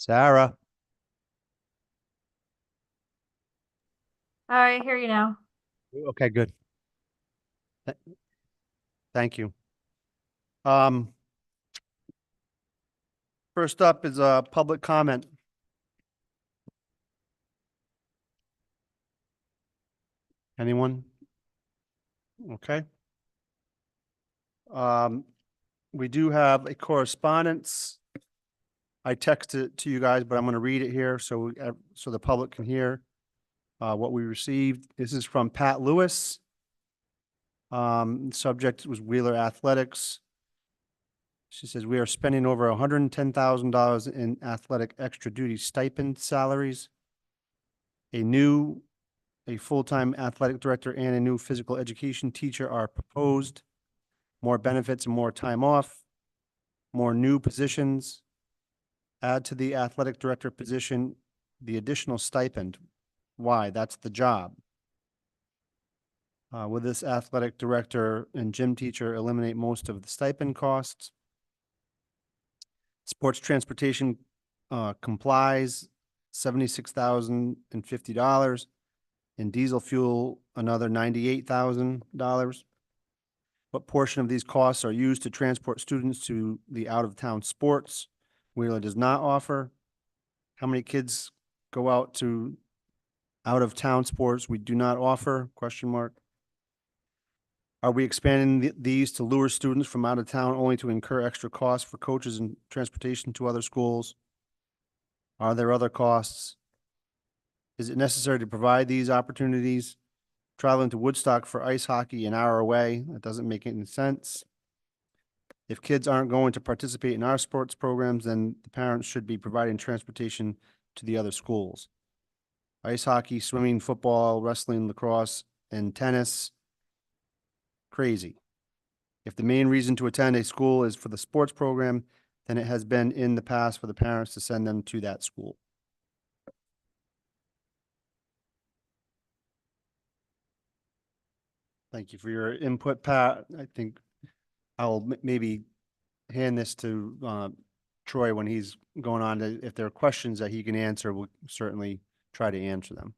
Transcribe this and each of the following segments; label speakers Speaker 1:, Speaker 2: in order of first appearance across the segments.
Speaker 1: Sarah,
Speaker 2: I hear you now.
Speaker 1: okay, good. Th- Thank you. Um, First up is a public comment. Anyone? Okay. Um, we do have a correspondence. I texted it to you guys, but I'm going to read it here so the public can hear what we received. This is from Pat Lewis. Subject was Wheeler Athletics. She says, we are spending over $110,000 in athletic extra duty stipend salaries. A full-time athletic director and a new physical education teacher are proposed. More benefits and more time off, more new positions. Add to the athletic director position the additional stipend. Why? That's the job. Will this athletic director and gym teacher eliminate most of the stipend costs? Sports transportation complies, $76,050. In diesel fuel, another $98,000. What portion of these costs are used to transport students to the out-of-town sports Wheeler does not offer? How many kids go out to out-of-town sports we do not offer? Question mark. Are we expanding these to lure students from out of town only to incur extra costs for coaches and transportation to other schools? Are there other costs? Is it necessary to provide these opportunities? Traveling to Woodstock for ice hockey an hour away, that doesn't make any sense. If kids aren't going to participate in our sports programs, then the parents should be providing transportation to the other schools. Ice hockey, swimming, football, wrestling, lacrosse, and tennis. Crazy. If the main reason to attend a school is for the sports program, then it has been in the past for the parents to send them to that school. Thank you for your input, Pat. I think I'll maybe hand this to Troy when he's going on to, if there are questions that he can answer, we'll certainly try to answer them.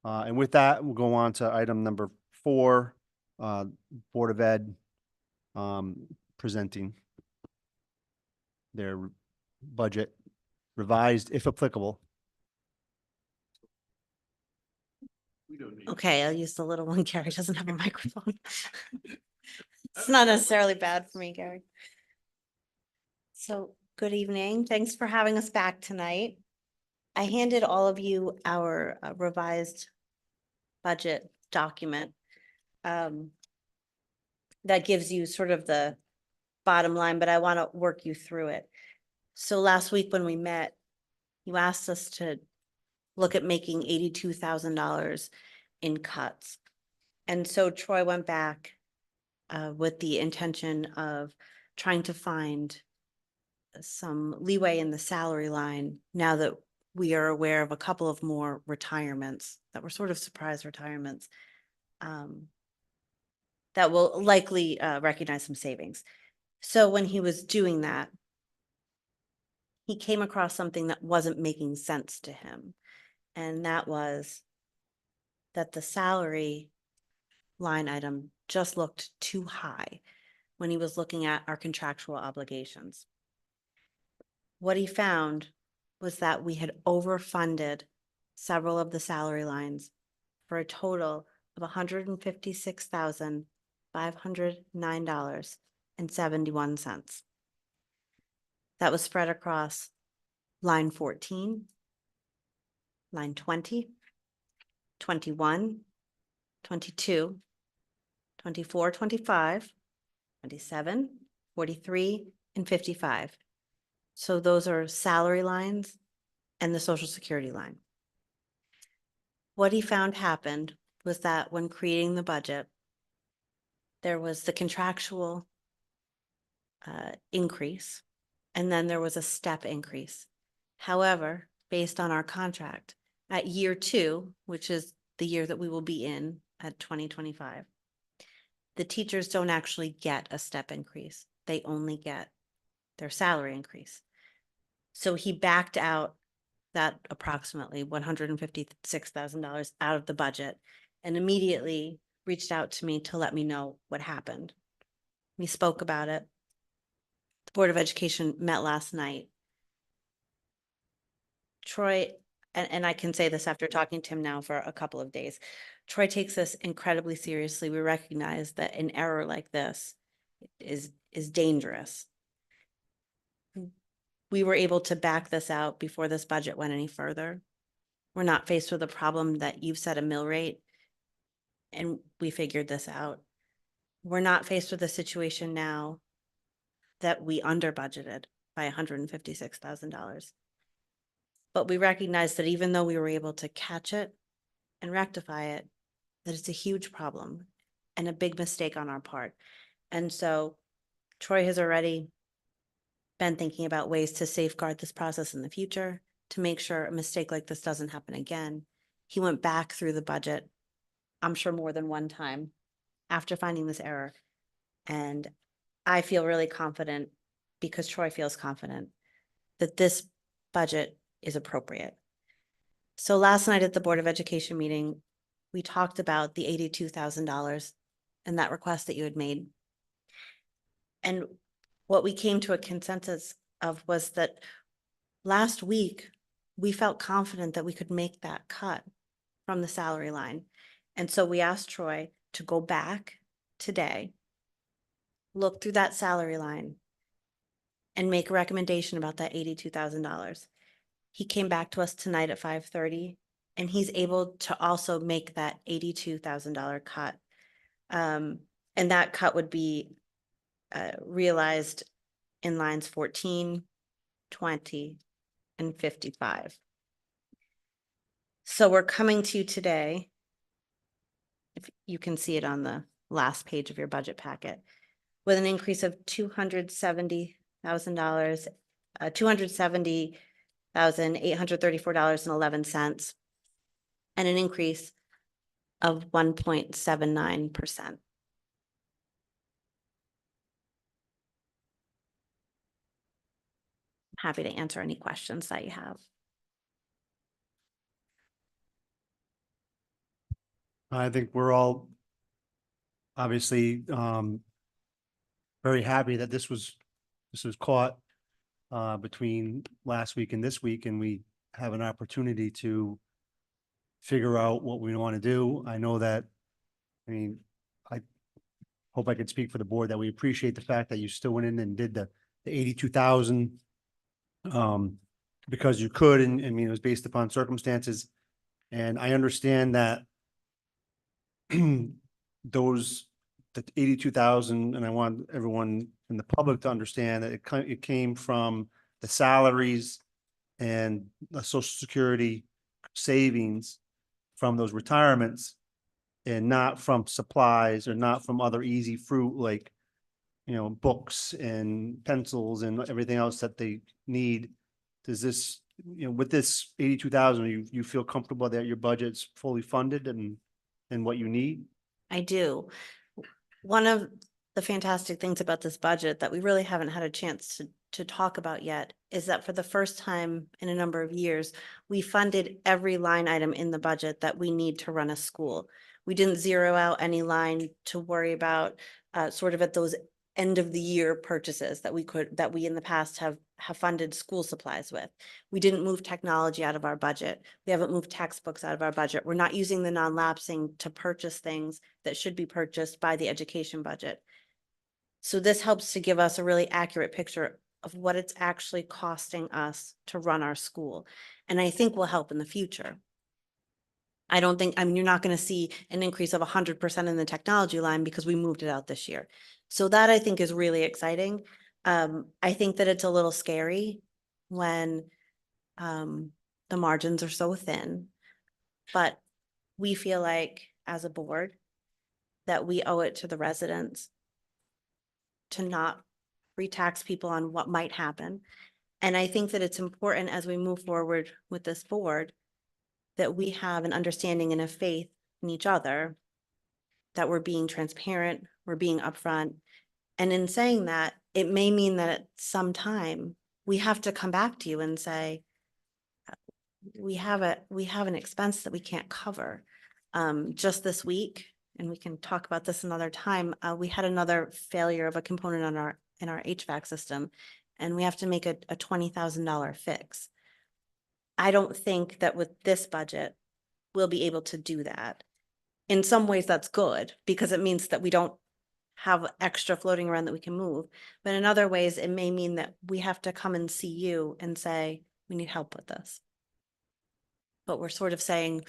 Speaker 1: And with that, we'll go on to item number 4, Board of Ed presenting their budget revised, if applicable.
Speaker 3: Okay, I'll use the little one. Gary doesn't have a microphone. It's not necessarily bad for me, Gary. So, good evening. Thanks for having us back tonight. I handed all of you our revised budget document. That gives you sort of the bottom line, but I want to work you through it. So last week when we met, you asked us to look at making $82,000 in cuts. And so Troy went back with the intention of trying to find some leeway in the salary line now that we are aware of a couple of more retirements that were sort of surprise retirements that will likely recognize some savings. So when he was doing that, he came across something that wasn't making sense to him. And that was that the salary line item just looked too high when he was looking at our contractual obligations. What he found was that we had overfunded several of the salary lines for a total of $156,509.71. That was spread across line 14, line 20, 21, 22, 24, 25, 27, 43, and 55. So those are salary lines and the Social Security line. What he found happened was that when creating the budget, there was the contractual increase, and then there was a step increase. However, based on our contract, at year 2, which is the year that we will be in at 2025, the teachers don't actually get a step increase. They only get their salary increase. So he backed out that approximately $156,000 out of the budget and immediately reached out to me to let me know what happened. We spoke about it. The Board of Education met last night. Troy, and I can say this after talking to him now for a couple of days, Troy takes this incredibly seriously. We recognize that an error like this is dangerous. We were able to back this out before this budget went any further. We're not faced with a problem that you've set a mill rate, and we figured this out. We're not faced with a situation now that we under budgeted by $156,000. But we recognize that even though we were able to catch it and rectify it, that it's a huge problem and a big mistake on our part. And so Troy has already been thinking about ways to safeguard this process in the future, to make sure a mistake like this doesn't happen again. He went back through the budget, I'm sure more than one time, after finding this error. And I feel really confident, because Troy feels confident, that this budget is appropriate. So last night at the Board of Education meeting, we talked about the $82,000 and that request that you had made. And what we came to a consensus of was that last week, we felt confident that we could make that cut from the salary line. And so we asked Troy to go back today, look through that salary line, and make a recommendation about that $82,000. He came back to us tonight at 5:30, and he's able to also make that $82,000 cut. And that cut would be realized in lines 14, 20, and 55. So we're coming to you today, if you can see it on the last page of your budget packet, with an increase of $270,000, $270,834.11, and an increase of 1.79%. Happy to answer any questions that you have.
Speaker 1: I think we're all obviously very happy that this was caught between last week and this week, and we have an opportunity to figure out what we want to do. I know that, I mean, I hope I could speak for the board that we appreciate the fact that you still went in and did the 82,000 because you could, and I mean, it was based upon circumstances. And I understand that the 82,000, and I want everyone in the public to understand that it came from the salaries and the Social Security savings from those retirements, and not from supplies or not from other easy fruit like, books and pencils and everything else that they need. Does this, with this 82,000, you feel comfortable that your budget's fully funded and what you need?
Speaker 3: I do. One of the fantastic things about this budget that we really haven't had a chance to talk about yet is that for the first time in a number of years, we funded every line item in the budget that we need to run a school. We didn't zero out any line to worry about sort of at those end of the year purchases that we in the past have funded school supplies with. We didn't move technology out of our budget. We haven't moved textbooks out of our budget. We're not using the non-lapsing to purchase things that should be purchased by the education budget. So this helps to give us a really accurate picture of what it's actually costing us to run our school. And I think will help in the future. I mean, you're not going to see an increase of 100% in the technology line because we moved it out this year. So that I think is really exciting. I think that it's a little scary when the margins are so thin, but we feel like as a board that we owe it to the residents to not retax people on what might happen. And I think that it's important as we move forward with this board that we have an understanding and a faith in each other, that we're being transparent, we're being upfront, And in saying that, it may mean that at some time, we have to come back to you and say, we have an expense that we can't cover. Just this week, and we can talk about this another time, we had another failure of a component in our HVAC system, and we have to make a $20,000 fix. I don't think that with this budget, we'll be able to do that. In some ways, that's good, because it means that we don't have extra floating around that we can move. But in other ways, it may mean that we have to come and see you and say, we need help with this. But we're sort of saying,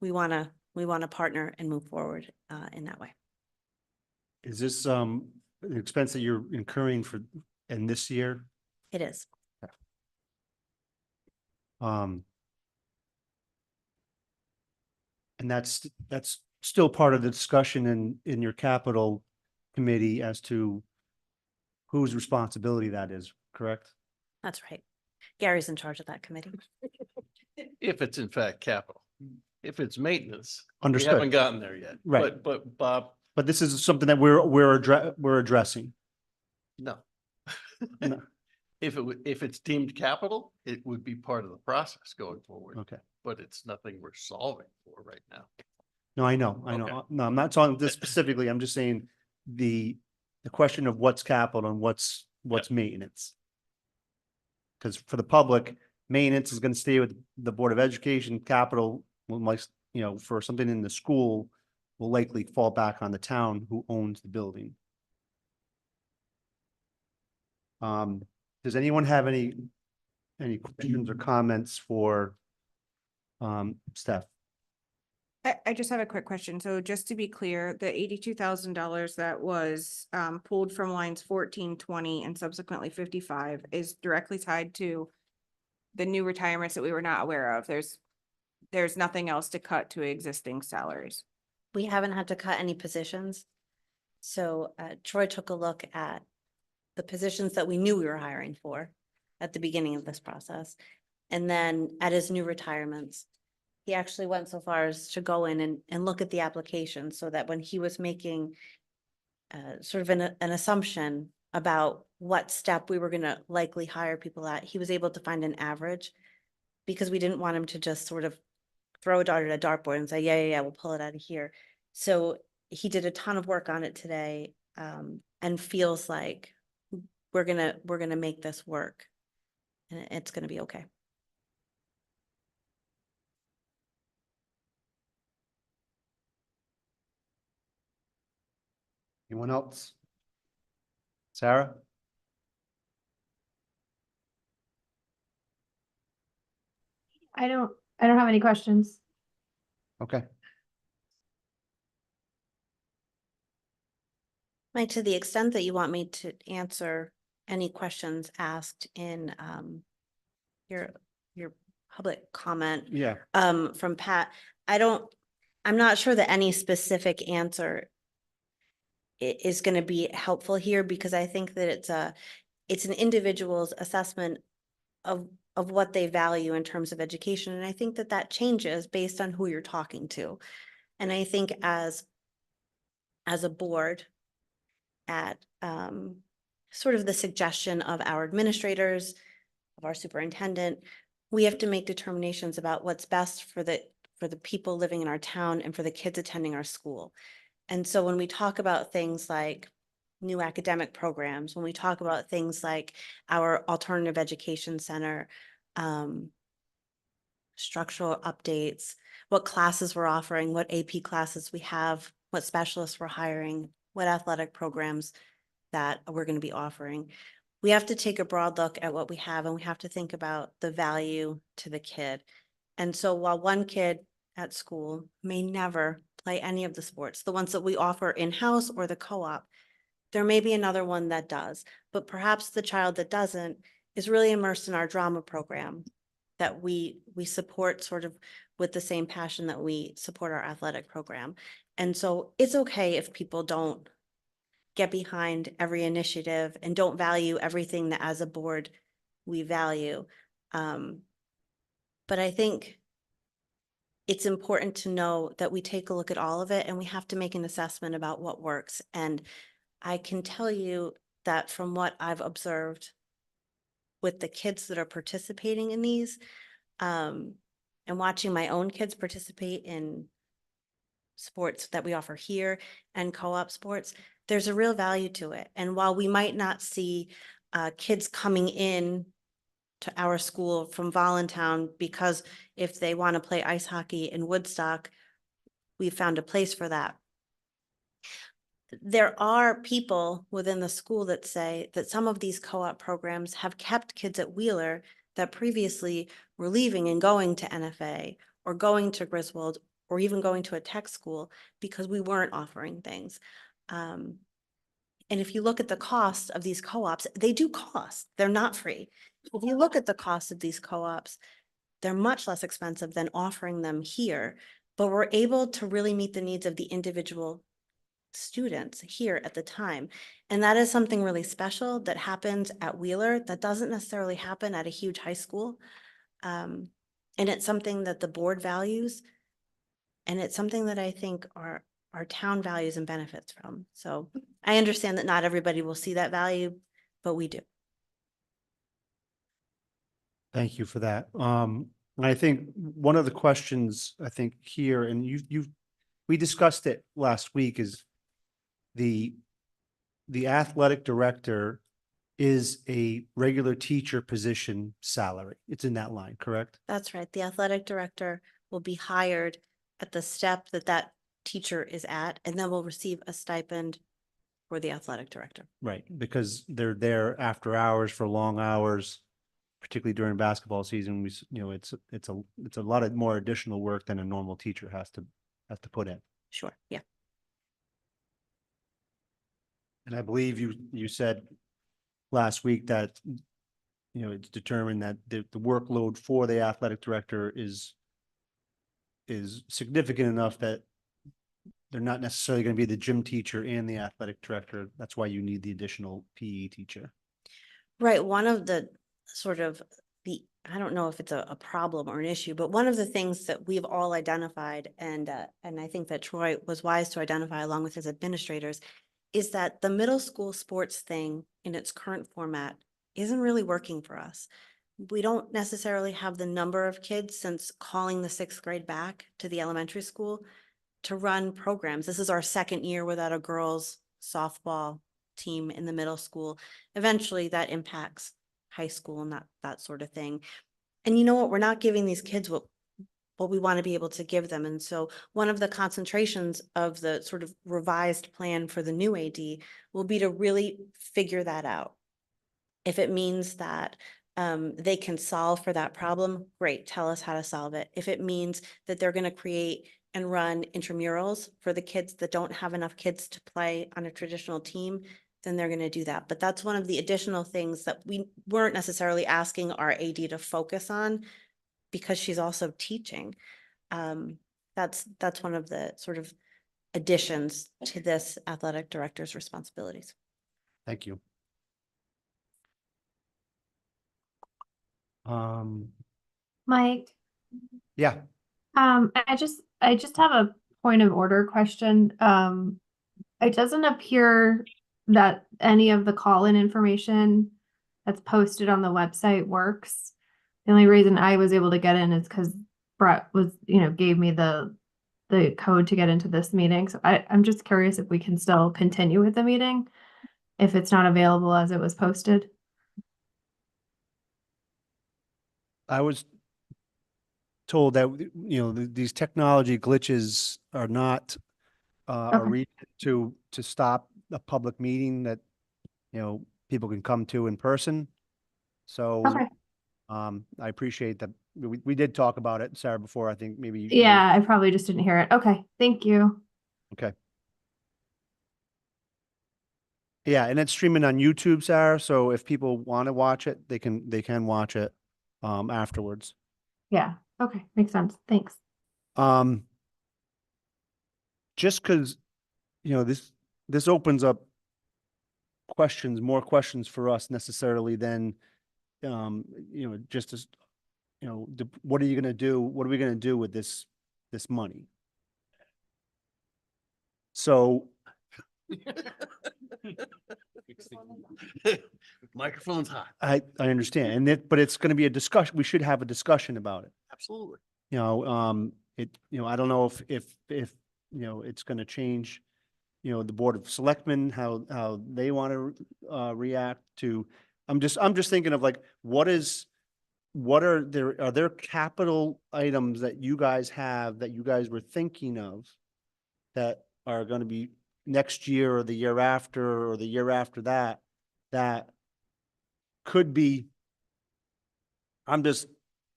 Speaker 3: we want to partner and move forward in that way.
Speaker 1: Is this, an expense that you're incurring in this year?
Speaker 3: It is.
Speaker 1: And that's still part of the discussion in your capital committee as to whose responsibility that is, correct?
Speaker 3: That's right. Gary's in charge of that committee.
Speaker 2: If it's in fact capital. If it's maintenance, we
Speaker 1: Understood.
Speaker 2: haven't gotten there yet.
Speaker 1: Right.
Speaker 2: But Bob,
Speaker 1: But this is something that we're addressing.
Speaker 2: no.
Speaker 1: No.
Speaker 2: If it's deemed capital, it would be part of the process going forward,
Speaker 1: Okay.
Speaker 2: but it's nothing we're solving for right now.
Speaker 1: No, I know.
Speaker 2: Okay.
Speaker 1: No, I'm not talking this specifically. I'm just saying the question of what's capital and what's maintenance. Because for the public, maintenance is going to stay with the Board of Education. Capital will, for something in the school will likely fall back on the town who owns the building. Does anyone have any questions or comments for Steph?
Speaker 4: I just have a quick question. So just to be clear, the $82,000 that was pulled from lines 14, 20, and subsequently 55 is directly tied to the new retirements that we were not aware of. There's nothing else to cut to existing salaries.
Speaker 3: We haven't had to cut any positions. So Troy took a look at the positions that we knew we were hiring for at the beginning of this process. And then at his new retirements, he actually went so far as to go in and look at the application so that when he was making sort of an assumption about what step we were going to likely hire people at, he was able to find an average, because we didn't want him to just sort of throw a dart at a dartboard and say, yeah, we'll pull it out of here. So he did a ton of work on it today, and feels like we're gonna make this work, and it's gonna be okay.
Speaker 1: Anyone else? Sarah?
Speaker 5: I don't have any questions.
Speaker 1: Okay.
Speaker 3: Mike, to the extent that you want me to answer any questions asked in your public comment
Speaker 1: Yeah.
Speaker 3: from Pat, I'm not sure that any specific answer is going to be helpful here, because I think that it's an individual's assessment of what they value in terms of education. And I think that changes based on who you're talking to. And I think as a board, at sort of the suggestion of our administrators, of our superintendent, we have to make determinations about what's best for the people living in our town and for the kids attending our school. And so when we talk about things like new academic programs, when we talk about things like our alternative education center, structural updates, what classes we're offering, what AP classes we have, what specialists we're hiring, what athletic programs that we're going to be offering, we have to take a broad look at what we have, and we have to think about the value to the kid. And so while one kid at school may never play any of the sports, the ones that we offer in-house or the co-op, there may be another one that does, but perhaps the child that doesn't is really immersed in our drama program that we support sort of with the same passion that we support our athletic program. And so it's okay if people don't get behind every initiative and don't value everything that as a board we value. But I think it's important to know that we take a look at all of it, and we have to make an assessment about what works. And I can tell you that from what I've observed with the kids that are participating in these, and watching my own kids participate in sports that we offer here and co-op sports, there's a real value to it. And while we might not see kids coming in to our school from Voluntown, because if they want to play ice hockey in Woodstock, we found a place for that. There are people within the school that say that some of these co-op programs have kept kids at Wheeler that previously were leaving and going to NFA or going to Griswold or even going to a tech school because we weren't offering things. And if you look at the cost of these co-ops, they do cost. They're not free. If you look at the cost of these co-ops, they're much less expensive than offering them here, but we're able to really meet the needs of the individual students here at the time. And that is something really special that happens at Wheeler that doesn't necessarily happen at a huge high school. And it's something that the board values. And it's something that I think our town values and benefits from. So I understand that not everybody will see that value, but we do.
Speaker 1: Thank you for that. And I think one of the questions I think here, and we discussed it last week, is the athletic director is a regular teacher position salary. It's in that line, correct?
Speaker 3: That's right. The athletic director will be hired at the step that that teacher is at, and then will receive a stipend for the athletic director.
Speaker 1: Right, because they're there after hours for long hours, particularly during basketball season. It's a lot of more additional work than a normal teacher has to put in.
Speaker 3: Sure, yeah.
Speaker 1: And I believe you said last week that, it's determined that the workload for the athletic director is significant enough that they're not necessarily going to be the gym teacher and the athletic director. That's why you need the additional PE teacher.
Speaker 3: Right, one of the sort of I don't know if it's a problem or an issue, but one of the things that we've all identified, and I think that Troy was wise to identify along with his administrators, is that the middle school sports thing in its current format isn't really working for us. We don't necessarily have the number of kids since calling the 6th grade back to the elementary school to run programs. This is our second year without a girls softball team in the middle school. Eventually that impacts high school and that sort of thing. And you know what? We're not giving these kids what we want to be able to give them. And so one of the concentrations of the sort of revised plan for the new AD will be to really figure that out. If it means that they can solve for that problem, great, tell us how to solve it. If it means that they're going to create and run intramurals for the kids that don't have enough kids to play on a traditional team, then they're going to do that. But that's one of the additional things that we weren't necessarily asking our AD to focus on because she's also teaching. That's one of the sort of additions to this athletic director's responsibilities.
Speaker 1: Thank you.
Speaker 5: Mike,
Speaker 1: Yeah,
Speaker 5: I just have a point of order question. It doesn't appear that any of the call-in information that's posted on the website works. The only reason I was able to get in is because Brett was, gave me the code to get into this meeting. So I'm just curious if we can still continue with the meeting if it's not available as it was posted.
Speaker 1: I was told that, these technology glitches are not a
Speaker 5: Okay.
Speaker 1: reason to stop a public meeting that, people can come to in person. So,
Speaker 5: Okay.
Speaker 1: I appreciate that. We did talk about it, Sarah, before. I think maybe you.
Speaker 5: Yeah, I probably just didn't hear it. Okay, thank you.
Speaker 1: Okay. Yeah, and it's streaming on YouTube, Sarah. So if people want to watch it, they can watch it afterwards.
Speaker 5: Yeah, okay, makes sense. Thanks.
Speaker 1: Just because, this opens up more questions for us necessarily than, just as, what are you going to do? What are we going to do with this money? So
Speaker 2: Microphone's hot.
Speaker 1: I understand. And that, but it's going to be a discussion. We should have a discussion about it.
Speaker 2: Absolutely.
Speaker 1: I don't know if, it's going to change, the Board of Selectmen, how they want to, react to, I'm just thinking of like, what are there capital items that you guys have that you guys were thinking of that are going to be next year or the year after or the year after that, that could be, I'm just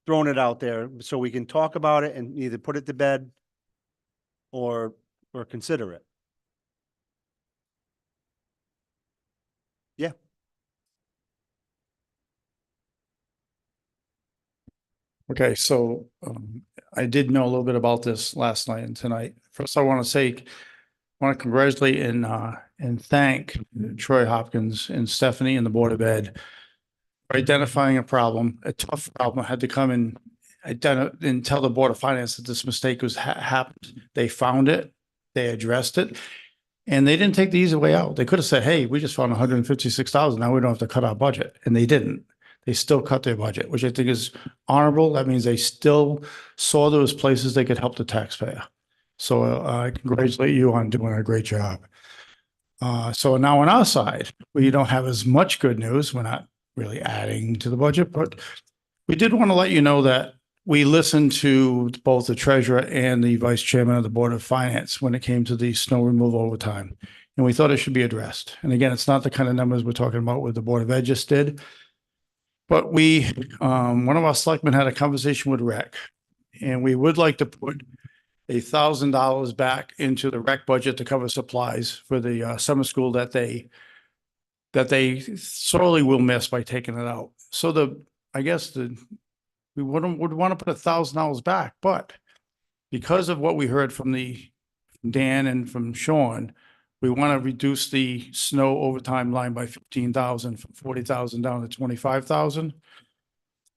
Speaker 1: throwing it out there so we can talk about it and either put it to bed or consider it. Yeah.
Speaker 6: Okay, so I did know a little bit about this last night and tonight. First, I want to congratulate and thank Troy Hopkins and Stephanie and the Board of Ed for identifying a problem, a tough problem. I had to come and and tell the Board of Finance that this mistake was happened. They found it, they addressed it, and they didn't take the easy way out. They could have said, "Hey, we just found 156,000. Now we don't have to cut our budget," and they didn't. They still cut their budget, which I think is honorable. That means they still saw those places they could help the taxpayer. So I congratulate you on doing a great job. So now on our side, we don't have as much good news. We're not really adding to the budget, but we did want to let you know that we listened to both the treasurer and the vice chairman of the Board of Finance when it came to the snow removal overtime. And we thought it should be addressed. And again, it's not the kind of numbers we're talking about what the Board of Ed just did. But one of our selectmen had a conversation with rec, and we would like to put $1,000 back into the rec budget to cover supplies for the summer school that they sorely will miss by taking it out. So we would want to put $1,000 back, but because of what we heard from Dan and from Sean, we want to reduce the snow overtime line by 15,000 from 40,000 down to 25,000.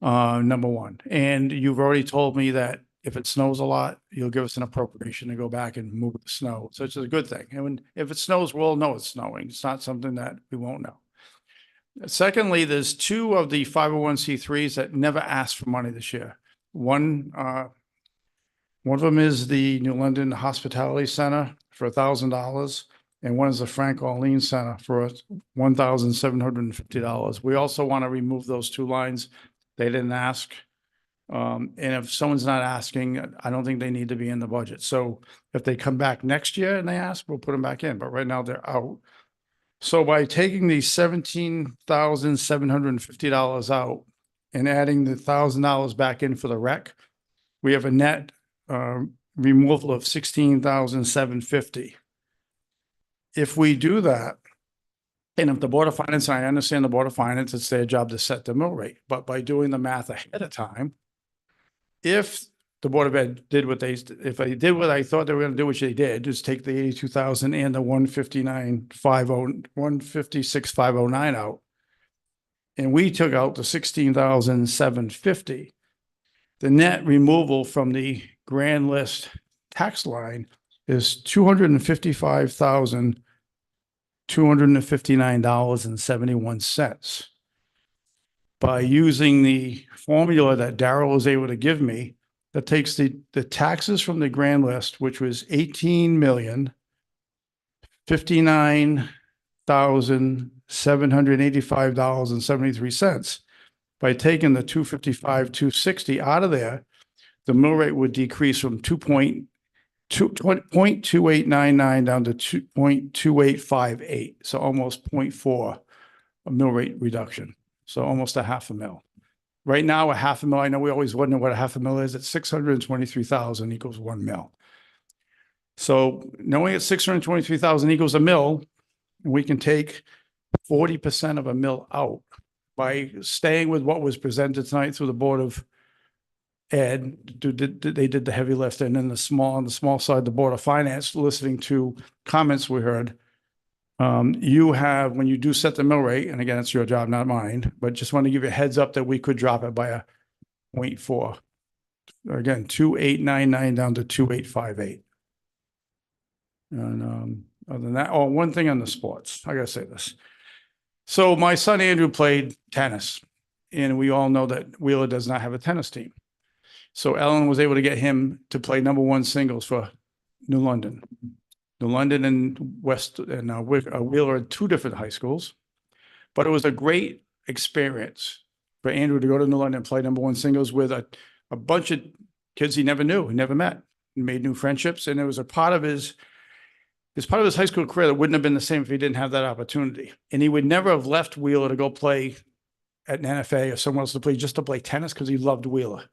Speaker 6: Number one. And you've already told me that if it snows a lot, you'll give us an appropriation to go back and move the snow. So it's a good thing. And if it snows, we'll know it's snowing. It's not something that we won't know. Secondly, there's two of the 501c3s that never asked for money this year. One of them is the New London Hospitality Center for $1,000. And one is the Frank Orleans Center for $1,750. We also want to remove those two lines. They didn't ask. And if someone's not asking, I don't think they need to be in the budget. So if they come back next year and they ask, we'll put them back in. But right now they're out. So by taking the $17,750 out and adding the $1,000 back in for the rec, we have a net removal of $16,750. If we do that, and if the Board of Finance, I understand the Board of Finance, it's their job to set the mill rate, but by doing the math ahead of time, if the Board of Ed did if they did what I thought they were going to do, which they did, is take the 82,000 and the 156,509 out, and we took out the 16,750, the net removal from the grand list tax line is $255,259.71. By using the formula that Darrell was able to give me, that takes the taxes from the grand list, which was $18,059,785.73. By taking the 255,260 out of there, the mill rate would decrease from 0.2899 down to 0.2858. So almost 0.4 a mill rate reduction. So almost a half a mil. Right now, a half a mil, I know we always wonder what a half a mil is. It's 623,000 equals 1 mil. So knowing it's 623,000 equals a mil, we can take 40% of a mil out by staying with what was presented tonight through the Board of Ed. They did the heavy lift, and then on the small side, the Board of Finance, listening to comments we heard. You have, when you do set the mill rate, and again, it's your job, not mine, but just want to give you a heads up that we could drop it by a 0.4. Again, 2,899 down to 2,858. And other than that, oh, one thing on the sports, I gotta say this. So my son Andrew played tennis, and we all know that Wheeler does not have a tennis team. So Ellen was able to get him to play #1 singles for New London. New London and Wheeler are two different high schools, but it was a great experience for Andrew to go to New London and play #1 singles with a bunch of kids he never knew, he never met, he made new friendships, and it was a part of his high school career that wouldn't have been the same if he didn't have that opportunity. And he would never have left Wheeler to go play at an NFA or somewhere else to play, just to play tennis, because he loved Wheeler.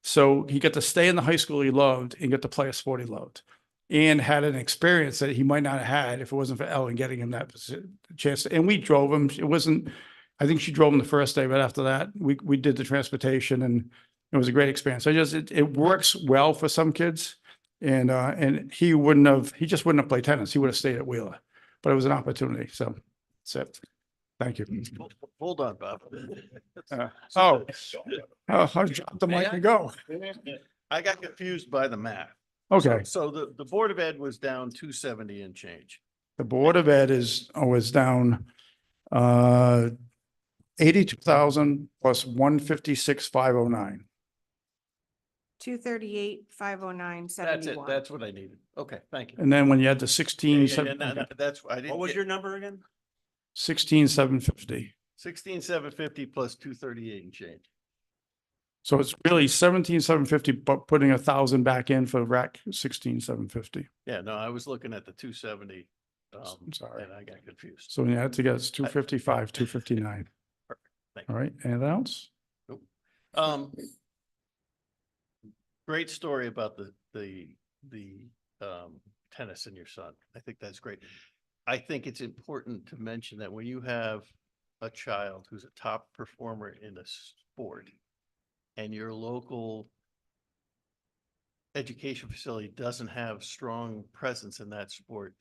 Speaker 6: So he got to stay in the high school he loved and get to play a sport he loved, and had an experience that he might not have had if it wasn't for Ellen getting him that chance. And we drove him. It wasn't, I think she drove him the first day, but after that, we did the transportation, and it was a great experience. It works well for some kids. And he just wouldn't have played tennis. He would have stayed at Wheeler, but it was an opportunity. So that's it. Thank you.
Speaker 2: Hold on, Bob.
Speaker 6: I'll drop the mic and go.
Speaker 2: I got confused by the math.
Speaker 6: Okay.
Speaker 2: So the Board of Ed was down 270 and change.
Speaker 6: The Board of Ed was down 82,000 plus 156,509.
Speaker 4: 238, 509,
Speaker 2: That's it.
Speaker 4: 71.
Speaker 2: That's what I needed. Okay, thank you.
Speaker 6: And then when you had the
Speaker 2: Yeah,
Speaker 6: 16,
Speaker 2: yeah, yeah, no, that's, I didn't.
Speaker 1: What was your number again?
Speaker 6: 16,750.
Speaker 2: 16,750 plus 238 and change.
Speaker 6: So it's really 17,750, but putting 1,000 back in for rec, 16,750.
Speaker 2: Yeah, no, I was looking at the 270.
Speaker 6: I'm sorry.
Speaker 2: And I got confused.
Speaker 6: So when you had to get, it's 255, 259.
Speaker 2: Thank you.
Speaker 6: All right, anything else?
Speaker 2: Great story about the tennis and your son. I think that's great. I think it's important to mention that when you have a child who's a top performer in a sport and your local education facility doesn't have strong presence in that sport,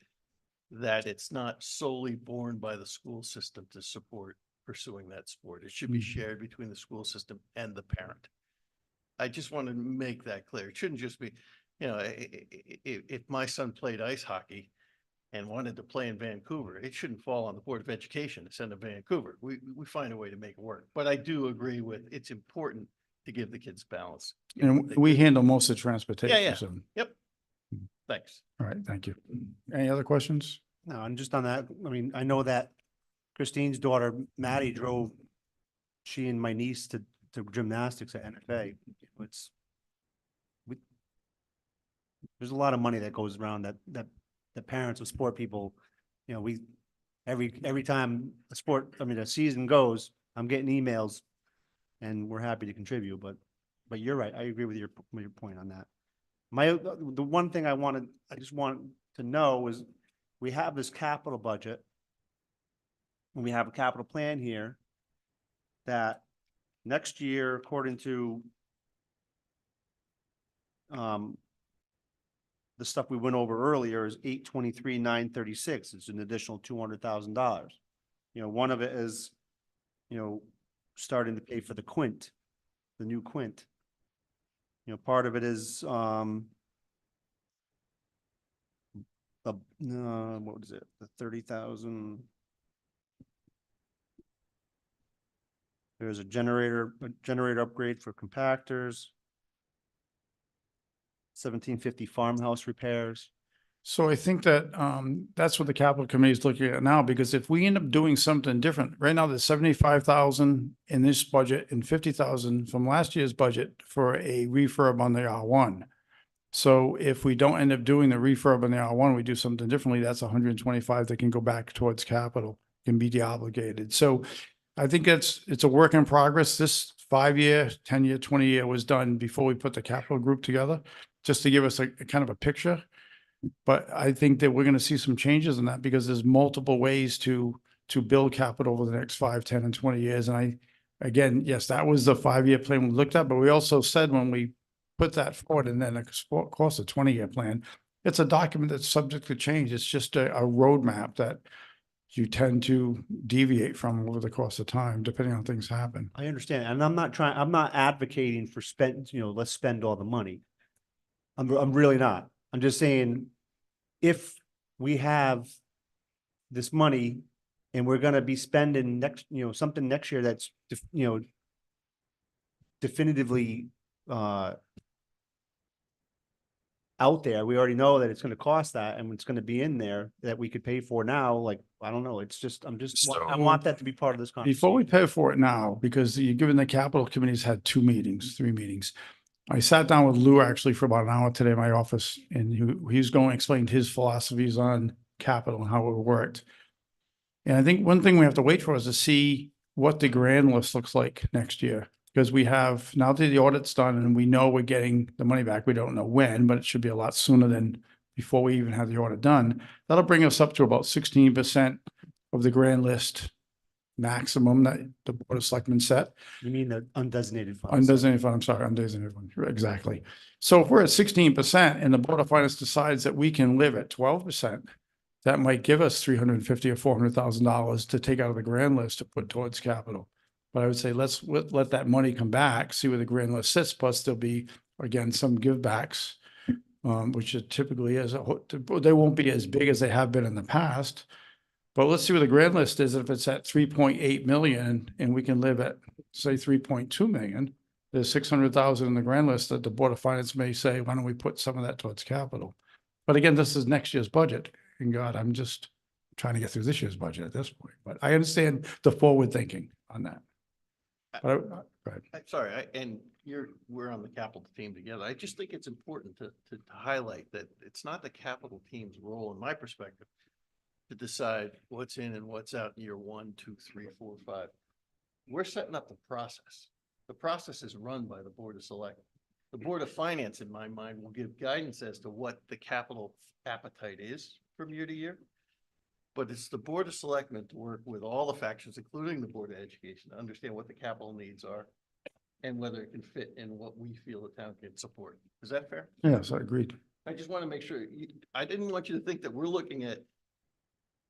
Speaker 2: that it's not solely borne by the school system to support pursuing that sport. It should be shared between the school system and the parent. I just want to make that clear. It shouldn't just be, if my son played ice hockey and wanted to play in Vancouver, it shouldn't fall on the Board of Education to send to Vancouver. We find a way to make it work. But I do agree with, it's important to give the kids balance.
Speaker 6: And we handle most of the transportation.
Speaker 2: Yeah.
Speaker 6: So,
Speaker 2: Yep. Thanks.
Speaker 6: all right, thank you. Any other questions?
Speaker 1: No, and just on that, I mean, I know that Christine's daughter, Maddie, drove she and my niece to gymnastics at NFA. There's a lot of money that goes around that the parents of sport people, every time a season goes, I'm getting emails and we're happy to contribute, but you're right. I agree with your point on that. The one thing I just want to know is we have this capital budget and we have a capital plan here that next year, according to the stuff we went over earlier, is 823,936. It's an additional $200,000. One of it is, starting to pay for the Quint, the new Quint. Part of it is what was it? The 30,000. There's a generator upgrade for compactors. 1750 farmhouse repairs.
Speaker 6: So I think that that's what the capital committee is looking at now, because if we end up doing something different, right now there's 75,000 in this budget and 50,000 from last year's budget for a refurb on the R1. So if we don't end up doing the refurb on the R1, we do something differently, that's 125 that can go back towards capital, can be deobligated. So I think it's a work in progress. This 5-year, 10-year, 20-year was done before we put the capital group together, just to give us a kind of a picture. But I think that we're going to see some changes in that, because there's multiple ways to build capital over the next 5, 10, and 20 years. And again, yes, that was the 5-year plan we looked at, but we also said when we put that forward, and then of course a 20-year plan, it's a document that's subject to change. It's just a roadmap that you tend to deviate from over the course of time, depending on things happen.
Speaker 1: I understand. And I'm not advocating for let's spend all the money. I'm really not. I'm just saying, if we have this money and we're gonna be spending something next year that's, definitively, out there. We already know that it's gonna cost that and it's gonna be in there that we could pay for now. Like, I don't know. It's just, I want that to be part of this
Speaker 6: Before we
Speaker 1: conversation.
Speaker 6: pay for it now, because you're given the capital committee's had 3 meetings. I sat down with Lou actually for about an hour today in my office, and he's going to explain his philosophies on capital and how it worked. And I think one thing we have to wait for is to see what the grand list looks like next year. Because we have, now that the audit's done and we know we're getting the money back, we don't know when, but it should be a lot sooner than before we even have the audit done. That'll bring us up to about 16% of the grand list maximum that the Board of Selectmen set.
Speaker 1: You mean the undesignated funds?
Speaker 6: Undesignated fund, I'm sorry, undesignated fund, exactly. So if we're at 16% and the Board of Finance decides that we can live at 12%, that might give us $350,000 or $400,000 to take out of the grand list to put towards capital. But I would say let's let that money come back, see where the grand list sits, plus there'll be, again, some give backs, which it typically is. They won't be as big as they have been in the past. But let's see what the grand list is. If it's at 3.8 million and we can live at, say, 3.2 million, there's 600,000 in the grand list that the Board of Finance may say, why don't we put some of that towards capital? But again, this is next year's budget. And God, I'm just trying to get through this year's budget at this point. But I understand the forward thinking on that. But go ahead.
Speaker 2: Sorry, we're on the capital team together. I just think it's important to highlight that it's not the capital team's role, in my perspective, to decide what's in and what's out in year 1, 2, 3, 4, 5. We're setting up the process. The process is run by the Board of Selectmen. The Board of Finance, in my mind, will give guidance as to what the capital appetite is from year to year. But it's the Board of Selectmen to work with all the factions, including the Board of Education, to understand what the capital needs are and whether it can fit in what we feel the town can support. Is that fair?
Speaker 6: Yes, I agreed.
Speaker 2: I just want to make sure, I didn't want you to think that we're looking at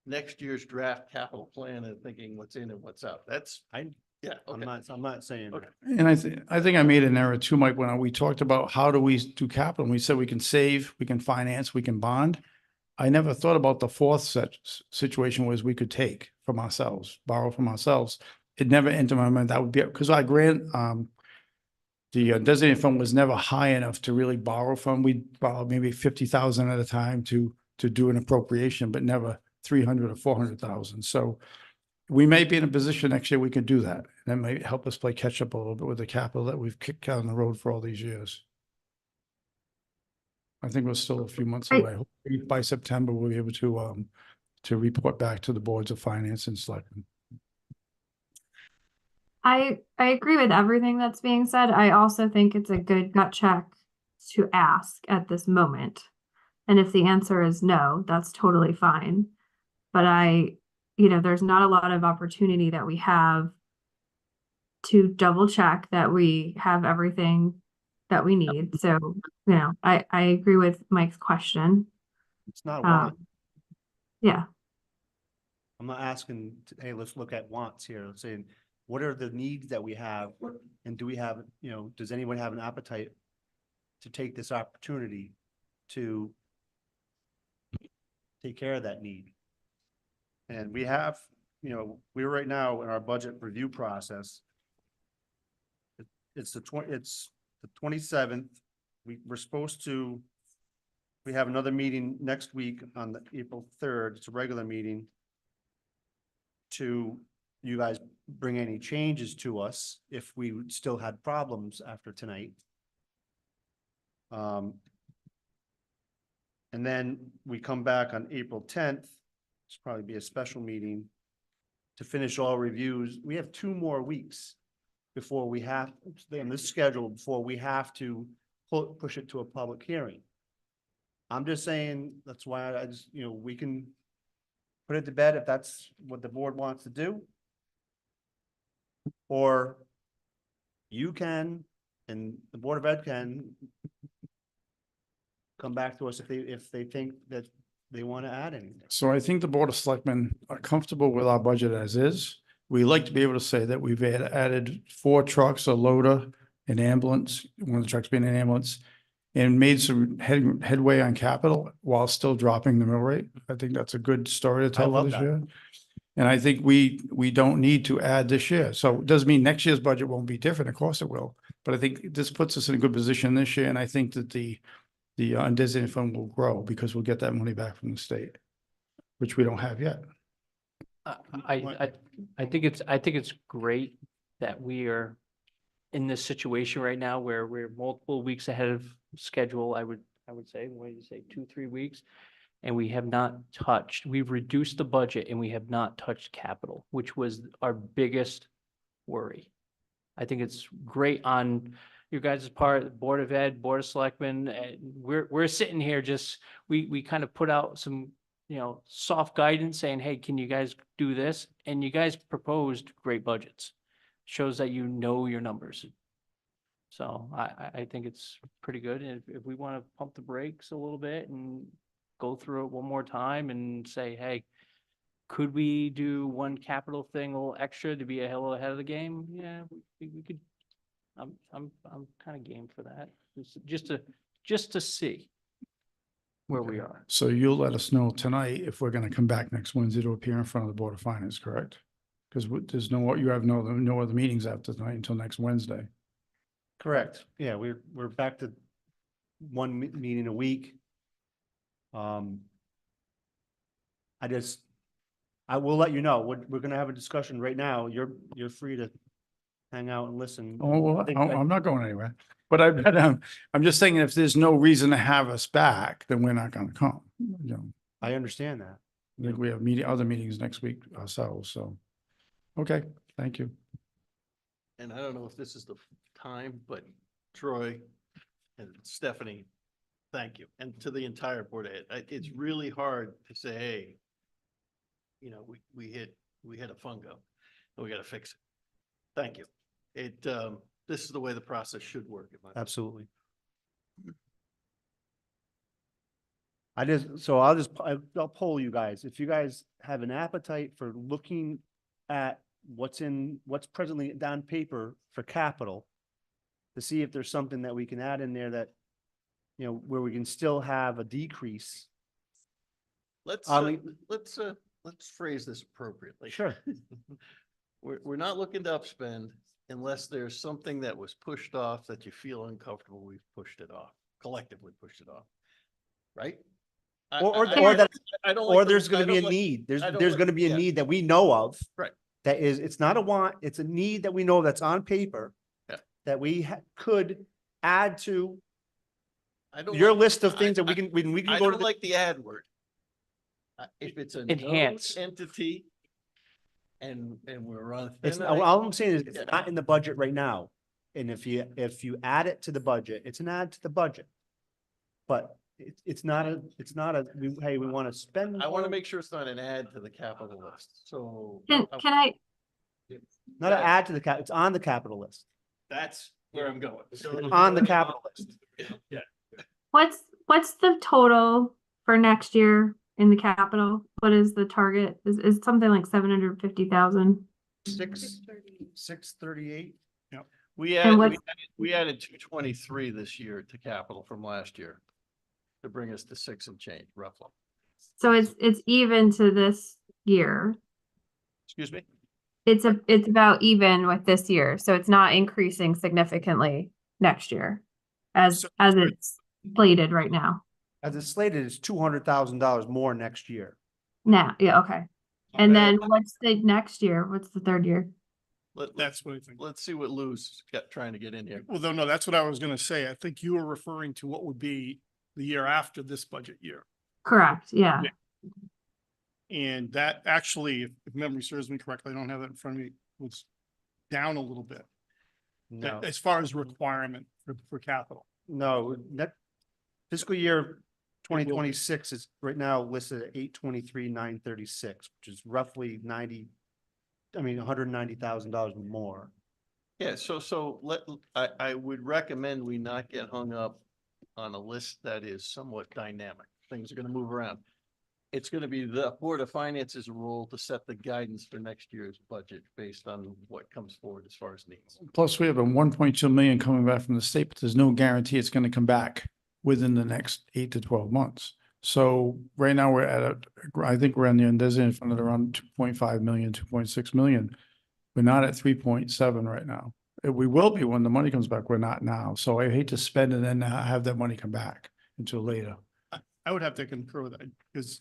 Speaker 2: next year's draft capital plan and thinking what's in and what's out. Yeah,
Speaker 1: I'm
Speaker 2: okay.
Speaker 1: not saying
Speaker 2: Okay.
Speaker 1: that.
Speaker 6: And I think I made an error too, Mike, when we talked about how do we do capital? And we said we can save, we can finance, we can bond. I never thought about the fourth situation was we could take from ourselves, borrow from ourselves. It never entered my mind that would be, because our grant, the designated fund was never high enough to really borrow from. We borrowed maybe 50,000 at a time to do an appropriation, but never 300 or 400,000. So we may be in a position next year we can do that. That may help us play catch up a little bit with the capital that we've kicked down the road for all these years. I think we're still a few months
Speaker 5: Right.
Speaker 6: away. Hopefully by September, we'll be able to report back to the boards of finance and selectmen.
Speaker 5: I agree with everything that's being said. I also think it's a good gut check to ask at this moment. And if the answer is no, that's totally fine. But there's not a lot of opportunity that we have to double check that we have everything that we need. So, I agree with Mike's question.
Speaker 1: It's not a want.
Speaker 5: Yeah.
Speaker 1: I'm not asking, hey, let's look at wants here. Let's say, what are the needs that we have? And do we have, does anyone have an appetite to take this opportunity to take care of that need? And we have, we're right now in our budget review process. It's the 27th. We're supposed to, we have another meeting next week on the April 3rd. It's a regular meeting. To you guys bring any changes to us if we still had problems after tonight. And then we come back on April 10th. It's probably be a special meeting to finish all reviews. We have 2 more weeks before we have to stay on this schedule, before we have to push it to a public hearing. I'm just saying, that's why I just, we can put it to bed if that's what the board wants to do. Or you can, and the Board of Ed can come back to us if they think that they want to add anything.
Speaker 6: So I think the Board of Selectmen are comfortable with our budget as is. We like to be able to say that we've added 4 trucks, a loader, an ambulance, one of the trucks being an ambulance, and made some headway on capital while still dropping the mill rate. I think that's a good story to tell for
Speaker 1: love
Speaker 6: this
Speaker 1: that.
Speaker 6: year. And I think we don't need to add this year. So it doesn't mean next year's budget won't be different. Of course it will. But I think this puts us in a good position this year. And I think that the undesignated fund will grow because we'll get that money back from the state, which we don't have yet.
Speaker 7: I think it's great that we are in this situation right now where we're multiple weeks ahead of schedule. I would say, what do you say, 2-3 weeks? And we have not we've reduced the budget and we have not touched capital, which was our biggest worry. I think it's great on your guys' part, Board of Ed, Board of Selectmen, and we're sitting here just, we kind of put out some, soft guidance saying, hey, can you guys do this? And you guys proposed great budgets. Shows that you know your numbers. So I think it's pretty good. And if we want to pump the brakes a little bit and go through it one more time and say, hey, could we do one capital thing a little extra to be a hell ahead of the game? Yeah, we could. I'm kind of game for that. Just to see where we are.
Speaker 6: So you'll let us know tonight if we're going to come back next Wednesday to appear in front of the Board of Finance, correct? Because there's you have no other meetings after tonight until next Wednesday.
Speaker 1: Correct. Yeah, we're back to one meeting a week. I will let you know. We're gonna have a discussion right now. You're free to hang out and listen.
Speaker 6: Oh, well,
Speaker 1: I think
Speaker 6: I'm not going anywhere. But I'm just saying if there's no reason to have us back, then we're not going to come.
Speaker 1: I understand that.
Speaker 6: I think we have other meetings next week ourselves, so. Okay, thank you.
Speaker 2: And I don't know if this is the time, but Troy and Stephanie, thank you. And to the entire board, it's really hard to say, hey, we hit a fungo and we got to fix it. Thank you. This is the way the process should work. In my opinion.
Speaker 1: Absolutely. I'll poll you guys. If you guys have an appetite for looking at what's presently on paper for capital, to see if there's something that we can add in there that, where we can still have a decrease.
Speaker 2: Let's phrase this appropriately.
Speaker 1: Sure.
Speaker 2: We're not looking to upspend unless there's something that was pushed off that you feel uncomfortable. We've pushed it off, collectively pushed it off, right?
Speaker 1: Or there's going to be a need. There's going to be a need that we know of.
Speaker 2: Right.
Speaker 1: That is, it's not a want, it's a need that we know that's on paper.
Speaker 2: Yeah.
Speaker 1: That we could add to
Speaker 2: I don't
Speaker 1: your
Speaker 2: like-
Speaker 1: list of
Speaker 2: I-
Speaker 1: things that we
Speaker 2: I-
Speaker 1: can
Speaker 2: I
Speaker 1: go to.
Speaker 2: don't like the ad word. If it's a known
Speaker 7: Enhance.
Speaker 2: entity and we're on.
Speaker 1: It's,
Speaker 2: thin
Speaker 1: all I'm
Speaker 2: ice,
Speaker 1: saying is
Speaker 2: yeah.
Speaker 1: it's not in the budget right now. And if you add it to the budget, it's an add to the budget. But it's not hey, we want to spend.
Speaker 2: I want to make sure it's not an add to the capital list, so.
Speaker 5: Can I,
Speaker 1: Not an add to the it's on the capital list.
Speaker 2: That's where I'm going. So-
Speaker 1: On the capital list.
Speaker 2: Yeah.
Speaker 5: what's the total for next year in the capital? What is the target? Is something like 750,000?
Speaker 1: 638.
Speaker 2: We
Speaker 5: And
Speaker 2: added,
Speaker 5: what's-
Speaker 2: we added 223 this year to capital from last year. To bring us to 6 and change roughly.
Speaker 5: So it's even to this year.
Speaker 2: Excuse me?
Speaker 5: It's about even with this year, so it's not increasing significantly next year as it's slated right now.
Speaker 1: As it's slated, it's $200,000 more next year.
Speaker 5: Now, yeah, okay. And then what's the next year? What's the third year?
Speaker 8: That's what I think.
Speaker 2: Let's see what Lou's trying to get in here.
Speaker 8: Well, no, that's what I was gonna say. I think you were referring to what would be the year after this budget year.
Speaker 5: Correct, yeah.
Speaker 8: And that actually, if memory serves me correctly, I don't have that in front of me, was down a little bit.
Speaker 1: No,
Speaker 8: As far as requirement for capital.
Speaker 1: no, that fiscal year 2026 is right now listed at 823,936, which is roughly $190,000 more.
Speaker 2: Yeah, so I would recommend we not get hung up on a list that is somewhat dynamic. Things are gonna move around. It's gonna be the Board of Finance's role to set the guidance for next year's budget based on what comes forward as far as needs.
Speaker 6: Plus, we have a 1.2 million coming back from the state, but there's no guarantee it's going to come back. within the next 8 to 12 months. So right now we're I think we're on the undesignated fund at around 2.5 million, 2.6 million. We're not at 3.7 right now. We will be when the money comes back. We're not now. So I hate to spend and then not have that money come back until later.
Speaker 8: I would have to concur with that because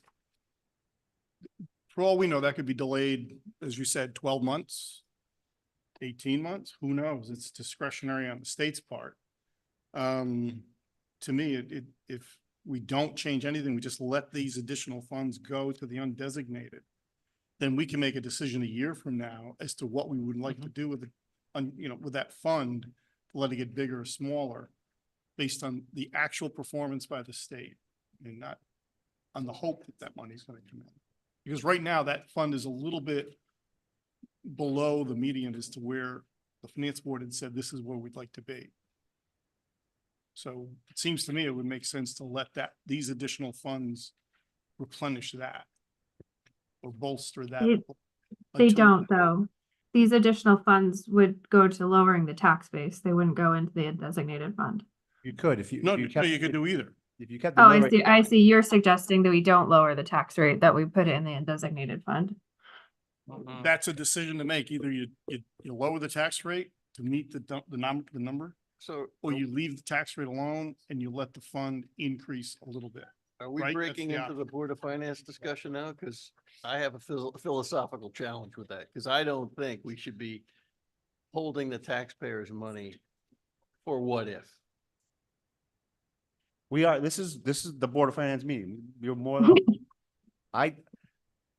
Speaker 8: for all we know, that could be delayed, as you said, 12 months, 18 months, who knows? It's discretionary on the state's part. To me, if we don't change anything, we just let these additional funds go to the undesignated, then we can make a decision a year from now as to what we would like to do with with that fund, letting it bigger or smaller based on the actual performance by the state and not on the hope that that money's going to come in. Because right now that fund is a little bit below the median as to where the finance board had said, this is where we'd like to be. So it seems to me it would make sense to let these additional funds replenish that or bolster that.
Speaker 5: They
Speaker 8: until-
Speaker 5: don't though. These additional funds would go to lowering the tax base. They wouldn't go into the undesignated fund.
Speaker 1: You could, if you.
Speaker 8: No,
Speaker 1: if you
Speaker 8: no,
Speaker 1: kept-
Speaker 8: you could do either.
Speaker 1: If you kept. the
Speaker 5: Oh,
Speaker 1: mill
Speaker 5: I
Speaker 1: rate-
Speaker 5: see. I see. You're suggesting that we don't lower the tax rate, that we put it in the undesignated fund.
Speaker 8: That's a decision to make. Either you lower the tax rate to meet the number,
Speaker 2: So
Speaker 8: or you leave the tax rate alone and you let the fund increase a little bit.
Speaker 2: are we
Speaker 8: right, that's
Speaker 2: breaking
Speaker 8: the
Speaker 2: into the Board of Finance discussion now? Because I have a philosophical challenge with that, because I don't think we should be holding the taxpayers' money for what if.
Speaker 1: this is the Board of Finance meeting. You're more,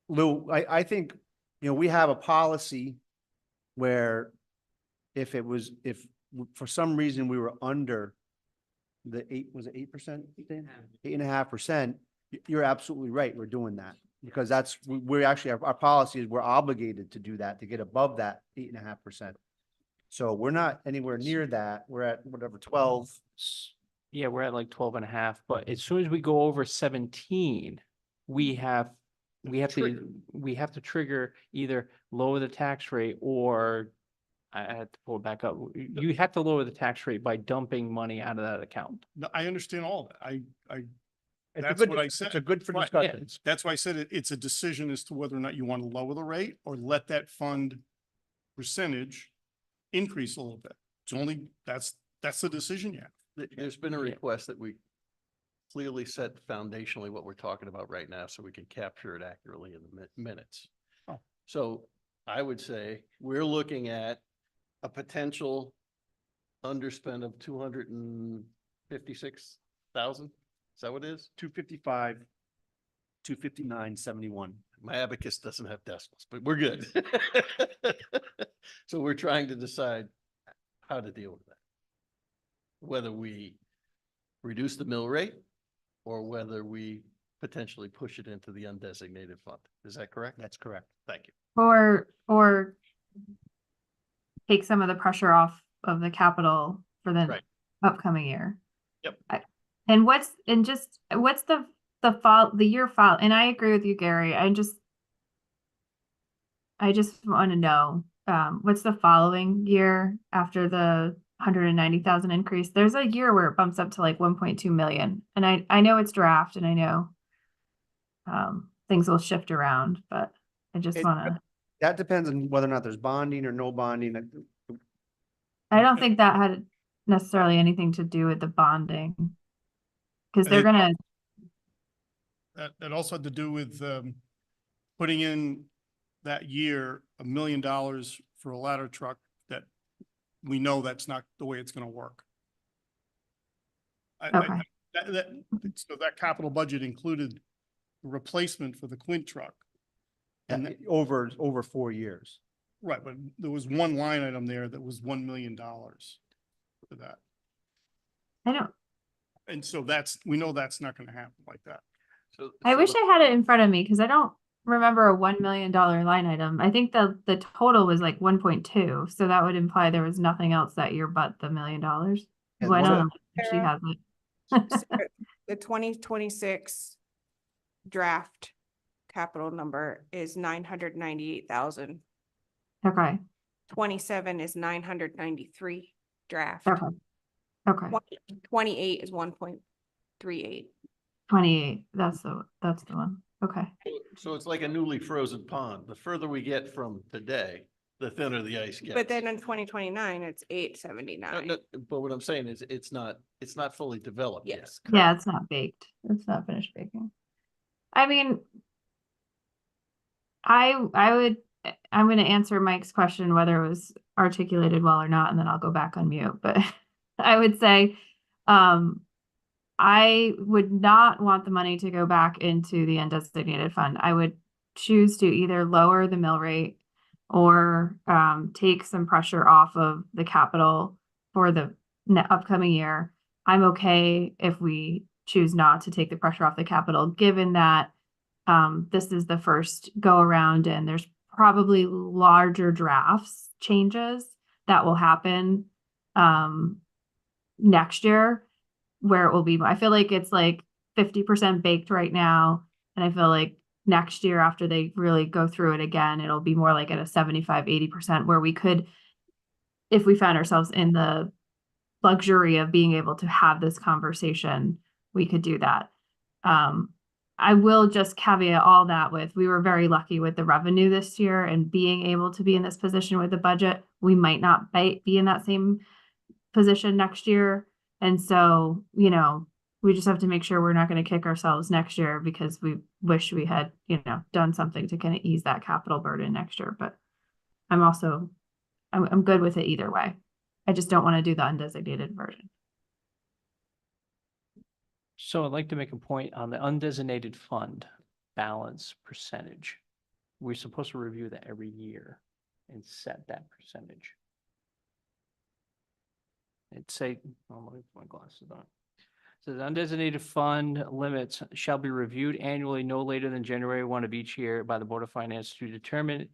Speaker 1: Lou, I think, we have a policy where if for some reason we were under the 8%, 8.5%, you're absolutely right. We're doing that because we're actually, our policy is we're obligated to do that, to get above that 8.5%. So we're not anywhere near that. We're at whatever, 12.
Speaker 7: Yeah, we're at like 12.5, but as soon as we go over 17, we have to trigger either lower the tax rate or I had to pull it back up. You have to lower the tax rate by dumping money out of that account.
Speaker 8: No, I understand all that.
Speaker 1: It's a
Speaker 8: That's
Speaker 1: good-
Speaker 8: what I said.
Speaker 1: It's a good for
Speaker 8: Right,
Speaker 7: yeah.
Speaker 1: discussion.
Speaker 8: That's why I said it's a decision as to whether or not you want to lower the rate or let that fund percentage increase a little bit. It's only, that's the decision you have.
Speaker 2: There's been a
Speaker 7: Yeah.
Speaker 2: request that we clearly set foundationally what we're talking about right now, so we can capture it accurately in the minutes.
Speaker 8: Oh.
Speaker 2: So I would say we're looking at a potential underspend of 256,000. Is that what it is?
Speaker 1: 255, 259.71.
Speaker 2: My abacus doesn't have decimals, but we're good. So we're trying to decide how to deal with that. Whether we reduce the mill rate or whether we potentially push it into the undesignated fund. Is that correct?
Speaker 1: That's correct.
Speaker 2: Thank you.
Speaker 5: Or take some of the pressure off of the capital for the
Speaker 2: Right.
Speaker 5: upcoming year.
Speaker 2: Yep.
Speaker 5: And what's the year fall? And I agree with you, Gary. I just want to know, what's the following year after the 190,000 increase? There's a year where it bumps up to like 1.2 million. And I know it's draft and I know things will shift around, but I just want to,
Speaker 1: That depends on whether or not there's bonding or no bonding.
Speaker 5: I don't think that had necessarily anything to do with the bonding. Because
Speaker 8: I
Speaker 5: they're
Speaker 8: think-
Speaker 5: gonna,
Speaker 8: That also had to do with putting in that year $1 million for a ladder truck that we know that's not the way it's going to work.
Speaker 5: Okay.
Speaker 8: So that capital budget included the replacement for the Quint truck. And
Speaker 1: over 4 years.
Speaker 8: right, but there was one line item there that was $1 million for that.
Speaker 5: I don't,
Speaker 8: And so we know that's not going to happen like that.
Speaker 2: So,
Speaker 5: I
Speaker 2: so
Speaker 5: wish
Speaker 2: the-
Speaker 5: I had it in front of me because I don't remember a $1 million line item. I think the total was like 1.2, so that would imply there was nothing else that year but the $1 million.
Speaker 1: And
Speaker 5: Why
Speaker 1: one of
Speaker 5: not? She has it.
Speaker 4: The 2026 draft capital number is 998,000.
Speaker 5: Okay,
Speaker 4: 27 is 993 draft.
Speaker 5: okay, okay.
Speaker 4: 28 is 1.2. 28.
Speaker 5: 28, that's the one. Okay.
Speaker 2: So it's like a newly frozen pond. The further we get from today, the thinner the ice gets.
Speaker 4: But then in 2029, it's
Speaker 2: No,
Speaker 4: 879.
Speaker 2: no, but what I'm saying is it's not fully developed yet.
Speaker 4: Yes.
Speaker 5: Yeah, it's not baked. It's not finished baking. I mean, I'm gonna answer Mike's question whether it was articulated well or not, and then I'll go back on mute. But I would say, I would not want the money to go back into the undesignated fund. I would choose to either lower the mill rate or take some pressure off of the capital for the upcoming year. I'm okay if we choose not to take the pressure off the capital, given that this is the first go around and there's probably larger drafts changes that will happen next year, where it will be, I feel like it's like 50% baked right now. And I feel like next year, after they really go through it again, it'll be more like at a 75-80%, where we could, if we found ourselves in the luxury of being able to have this conversation, we could do that. I will just caveat all that with, we were very lucky with the revenue this year and being able to be in this position with the budget. We might not be in that same position next year. And so, you know, we just have to make sure we're not going to kick ourselves next year because we wish we had, you know, done something to kind of ease that capital burden next year. But I'm also, I'm good with it either way. I just don't want to do the undesignated version.
Speaker 7: So I'd like to make a point on the undesignated fund balance percentage. We're supposed to review that every year and set that percentage. It'd say, oh, let me put my glasses on. So the undesignated fund limits shall be reviewed annually no later than January 1 of each year by the Board of Finance to determine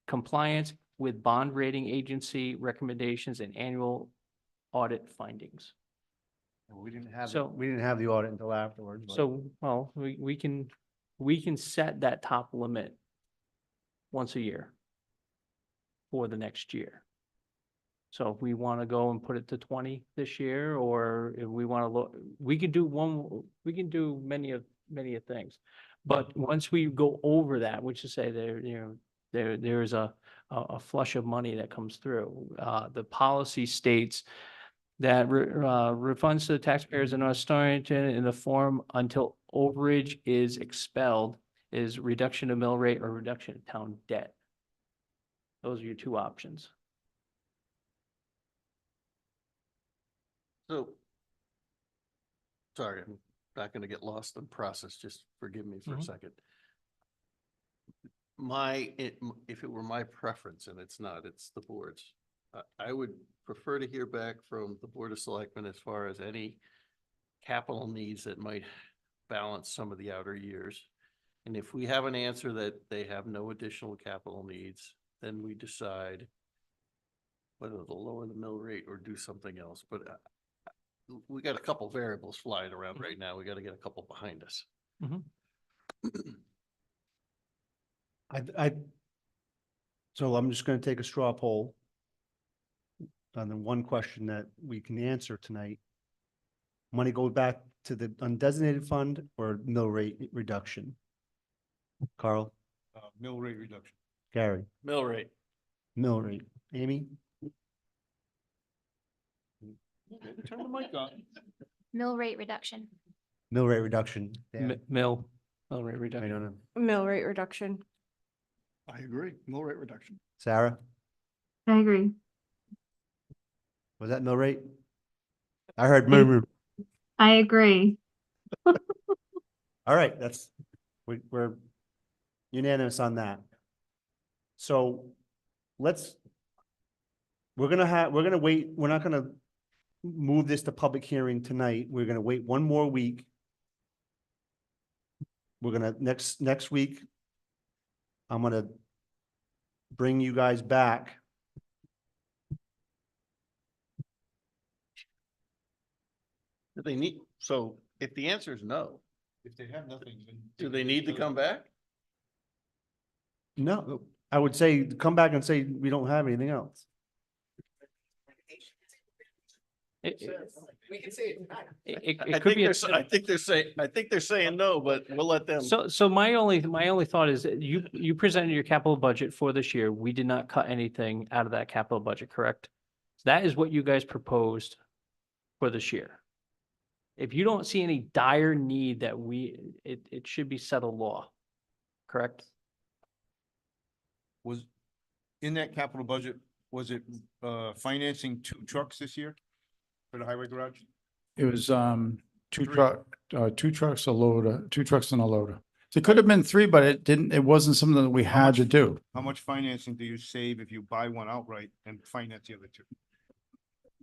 Speaker 7: compliance with bond rating agency recommendations and annual audit findings.
Speaker 1: We didn't have,
Speaker 7: So-
Speaker 1: we didn't have the audit until afterwards. but-
Speaker 7: So, well, we can set that top limit once a year for the next year. So if we want to go and put it to 20 this year, or if we want to look, we can do many of things. But once we go over that, which is say there is a flush of money that comes through. The policy states that refunds to the taxpayers in North Stonington in the form until overage is expelled is reduction of mill rate or reduction of town debt. Those are your two options.
Speaker 2: So, sorry, I'm not gonna get lost in process, just forgive me for a
Speaker 7: Mhm.
Speaker 2: second. If it were my preference, and it's not, it's the board's, I would prefer to hear back from the Board of Selectmen as far as any capital needs that might balance some of the outer years. And if we have an answer that they have no additional capital needs, then we decide whether to lower the mill rate or do something else. But we got a couple variables flying around right now. We got to get a couple behind us.
Speaker 1: So I'm just gonna take a straw poll on the one question that we can answer tonight. Money go back to the undesignated fund or mill rate reduction? Carl,
Speaker 8: Mill rate reduction.
Speaker 1: Gary,
Speaker 2: Mill rate.
Speaker 1: mill rate, Amy,
Speaker 8: Turn the mic on.
Speaker 9: Mill rate reduction.
Speaker 1: mill rate reduction. Dan?
Speaker 7: Mill rate
Speaker 1: I
Speaker 7: reduction.
Speaker 1: don't know.
Speaker 4: Mill rate reduction.
Speaker 8: I agree. Mill rate reduction.
Speaker 1: Sarah,
Speaker 5: I agree.
Speaker 1: was that mill rate? I heard.
Speaker 5: I agree.
Speaker 1: All right, we're unanimous on that. So we're gonna wait, we're not gonna move this to public hearing tonight. We're gonna wait one more week. We're gonna, next week, I'm gonna bring you guys back.
Speaker 2: Do they need, so if the answer is no,
Speaker 8: If they have nothing.
Speaker 2: do they need to come back?
Speaker 1: No, I would say, come back and say, we don't have anything else.
Speaker 7: We can say it. It
Speaker 2: I
Speaker 7: could
Speaker 2: think
Speaker 7: be.
Speaker 2: I think they're saying no, but we'll let them.
Speaker 7: So my only thought is that you presented your capital budget for this year. We did not cut anything out of that capital budget, correct? That is what you guys proposed for this year. If you don't see any dire need that it should be settled law, correct?
Speaker 10: Was, in that capital budget, was it financing 2 trucks this year for the highway garage?
Speaker 6: It was, two
Speaker 10: Three.
Speaker 6: two trucks, a loader, 2 trucks and a loader. So it could have been 3, but it wasn't something that we
Speaker 10: How
Speaker 6: had to
Speaker 10: much-
Speaker 6: do.
Speaker 10: How much financing do you save if you buy one outright and finance the other 2?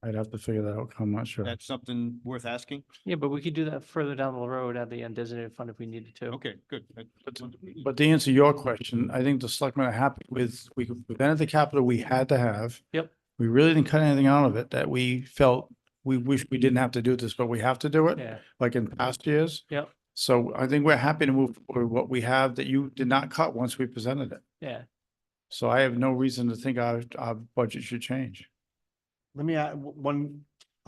Speaker 6: I'd have to figure that out. I'm not sure.
Speaker 10: That's something worth asking?
Speaker 7: Yeah, but we could do that further down the road at the undesignated fund if we needed to.
Speaker 10: Okay, good.
Speaker 6: But to answer your question, I think the selectmen are happy with, we prevented the capital we had to have.
Speaker 7: Yep.
Speaker 6: We really didn't cut anything out of it that we felt we wish we didn't have to do this, but we have to do it,
Speaker 7: Yeah,
Speaker 6: like in past years.
Speaker 7: Yep.
Speaker 6: So I think we're happy to move forward with what we have that you did not cut once we presented it.
Speaker 7: yeah.
Speaker 6: So I have no reason to think our budget should change.
Speaker 1: Let me add one,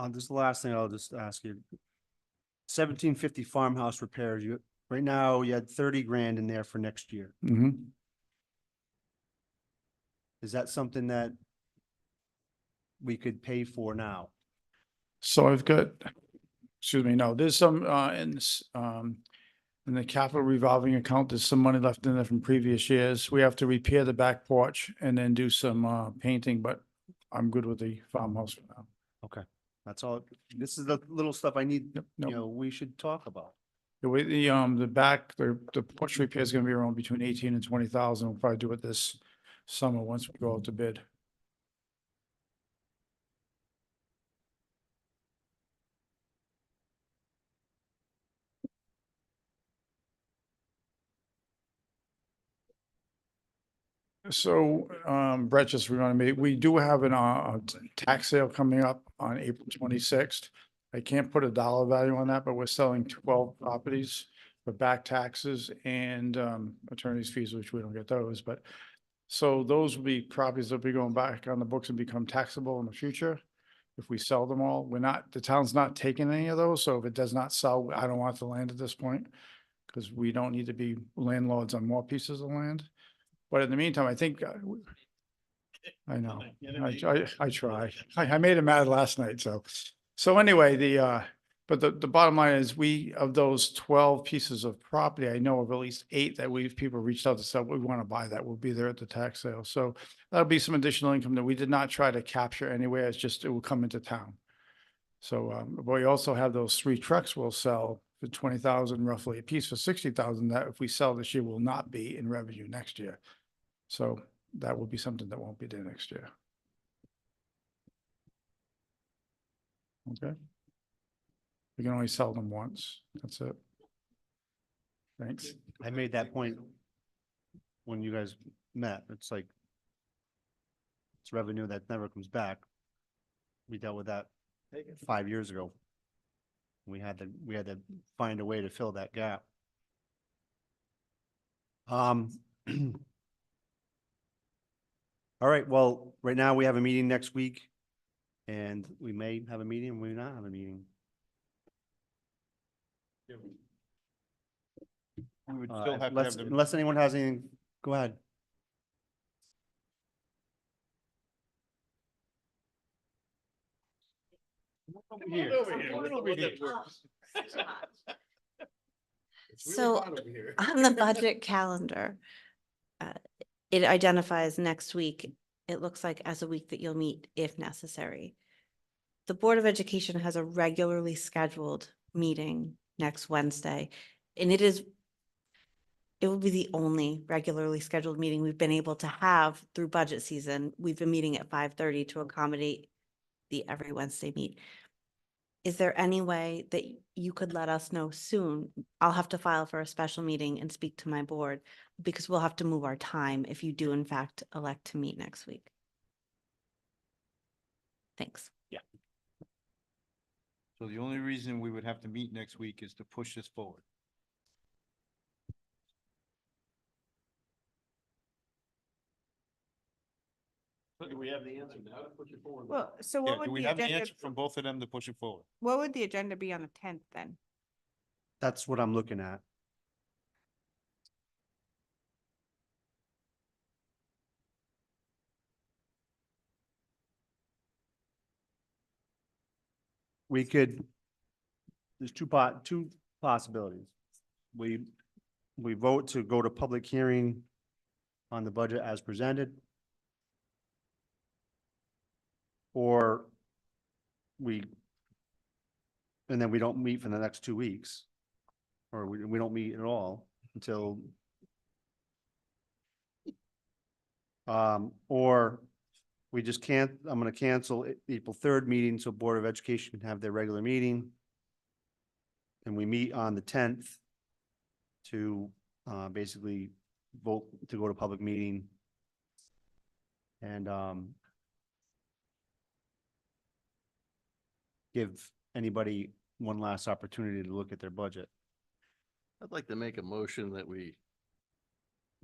Speaker 1: this is the last thing I'll just ask you. 1750 farmhouse repairs, right now you had 30 grand in there for next year.
Speaker 6: Hmm.
Speaker 1: Is that something that we could pay for now?
Speaker 6: So I've got, excuse me, no, there's some, in the capital revolving account, there's some money left in there from previous years. We have to repair the back porch and then do some, painting, but I'm good with the farmhouse for now.
Speaker 1: That's all. This is the little stuff I need,
Speaker 6: Yep,
Speaker 1: you
Speaker 6: nope.
Speaker 1: know, we should talk about.
Speaker 6: The way, the back, the porch repair is gonna be around between 18 and 20,000. We'll probably do it this summer once we go out to bid. So, Brett, just reminded me, we do have a tax sale coming up on April 26th. I can't put a dollar value on that, but we're selling 12 properties for back taxes and, attorney's fees, which we don't get those, but so those will be properties that'll be going back on the books and become taxable in the future. If we sell them all, the town's not taking any of those, so if it does not sell, I don't want the land at this point. Because we don't need to be landlords on more pieces of land. But in the meantime, I think, I know, I try. I made him mad last night, so anyway, but the bottom line is of those 12 pieces of property, I know of at least 8 that people reached out to say, we want to buy that. We'll be there at the tax sale. So that'll be some additional income that we did not try to capture anywhere. It's just, it will come into town. So, but we also have those 3 trucks we'll sell for 20,000 roughly a piece for 60,000 that if we sell this year will not be in revenue next year. So that will be something that won't be there next year. Okay. We can only sell them once. That's it. Thanks.
Speaker 1: I made that point when you guys met. It's like, it's revenue that never comes back. We dealt with that 5 years ago. We had to find a way to fill that gap. All right, well, right now we have a meeting next week and we may have a meeting, we may not have a meeting.
Speaker 10: We would still have to
Speaker 1: Unless,
Speaker 10: have them.
Speaker 1: unless anyone has anything, go ahead.
Speaker 3: So on the budget calendar, it identifies next week. It looks like as a week that you'll meet if necessary. The Board of Education has a regularly scheduled meeting next Wednesday, and it will be the only regularly scheduled meeting we've been able to have through budget season. We've been meeting at 5:30 to accommodate the every Wednesday meet. Is there any way that you could let us know soon? I'll have to file for a special meeting and speak to my board because we'll have to move our time if you do in fact elect to meet next week. Thanks.
Speaker 10: So the only reason we would have to meet next week is to push this forward.
Speaker 2: Do we have the answer now to push it forward?
Speaker 4: Well, so
Speaker 10: Yeah,
Speaker 4: what
Speaker 10: do
Speaker 4: would
Speaker 10: we
Speaker 4: the
Speaker 10: have the
Speaker 4: agenda,
Speaker 10: answer from both of them to push it forward?
Speaker 4: what would the agenda be on the tenth then?
Speaker 1: That's what I'm looking at. We could, there's two possibilities. We vote to go to public hearing on the budget as presented. Or and then we don't meet for the next 2 weeks. Or we don't meet at all until or we just can't, I'm gonna cancel April 3rd meeting, so Board of Education can have their regular meeting. And we meet on the 10th to basically vote to go to public meeting. And give anybody one last opportunity to look at their budget.
Speaker 2: I'd like to make a motion that we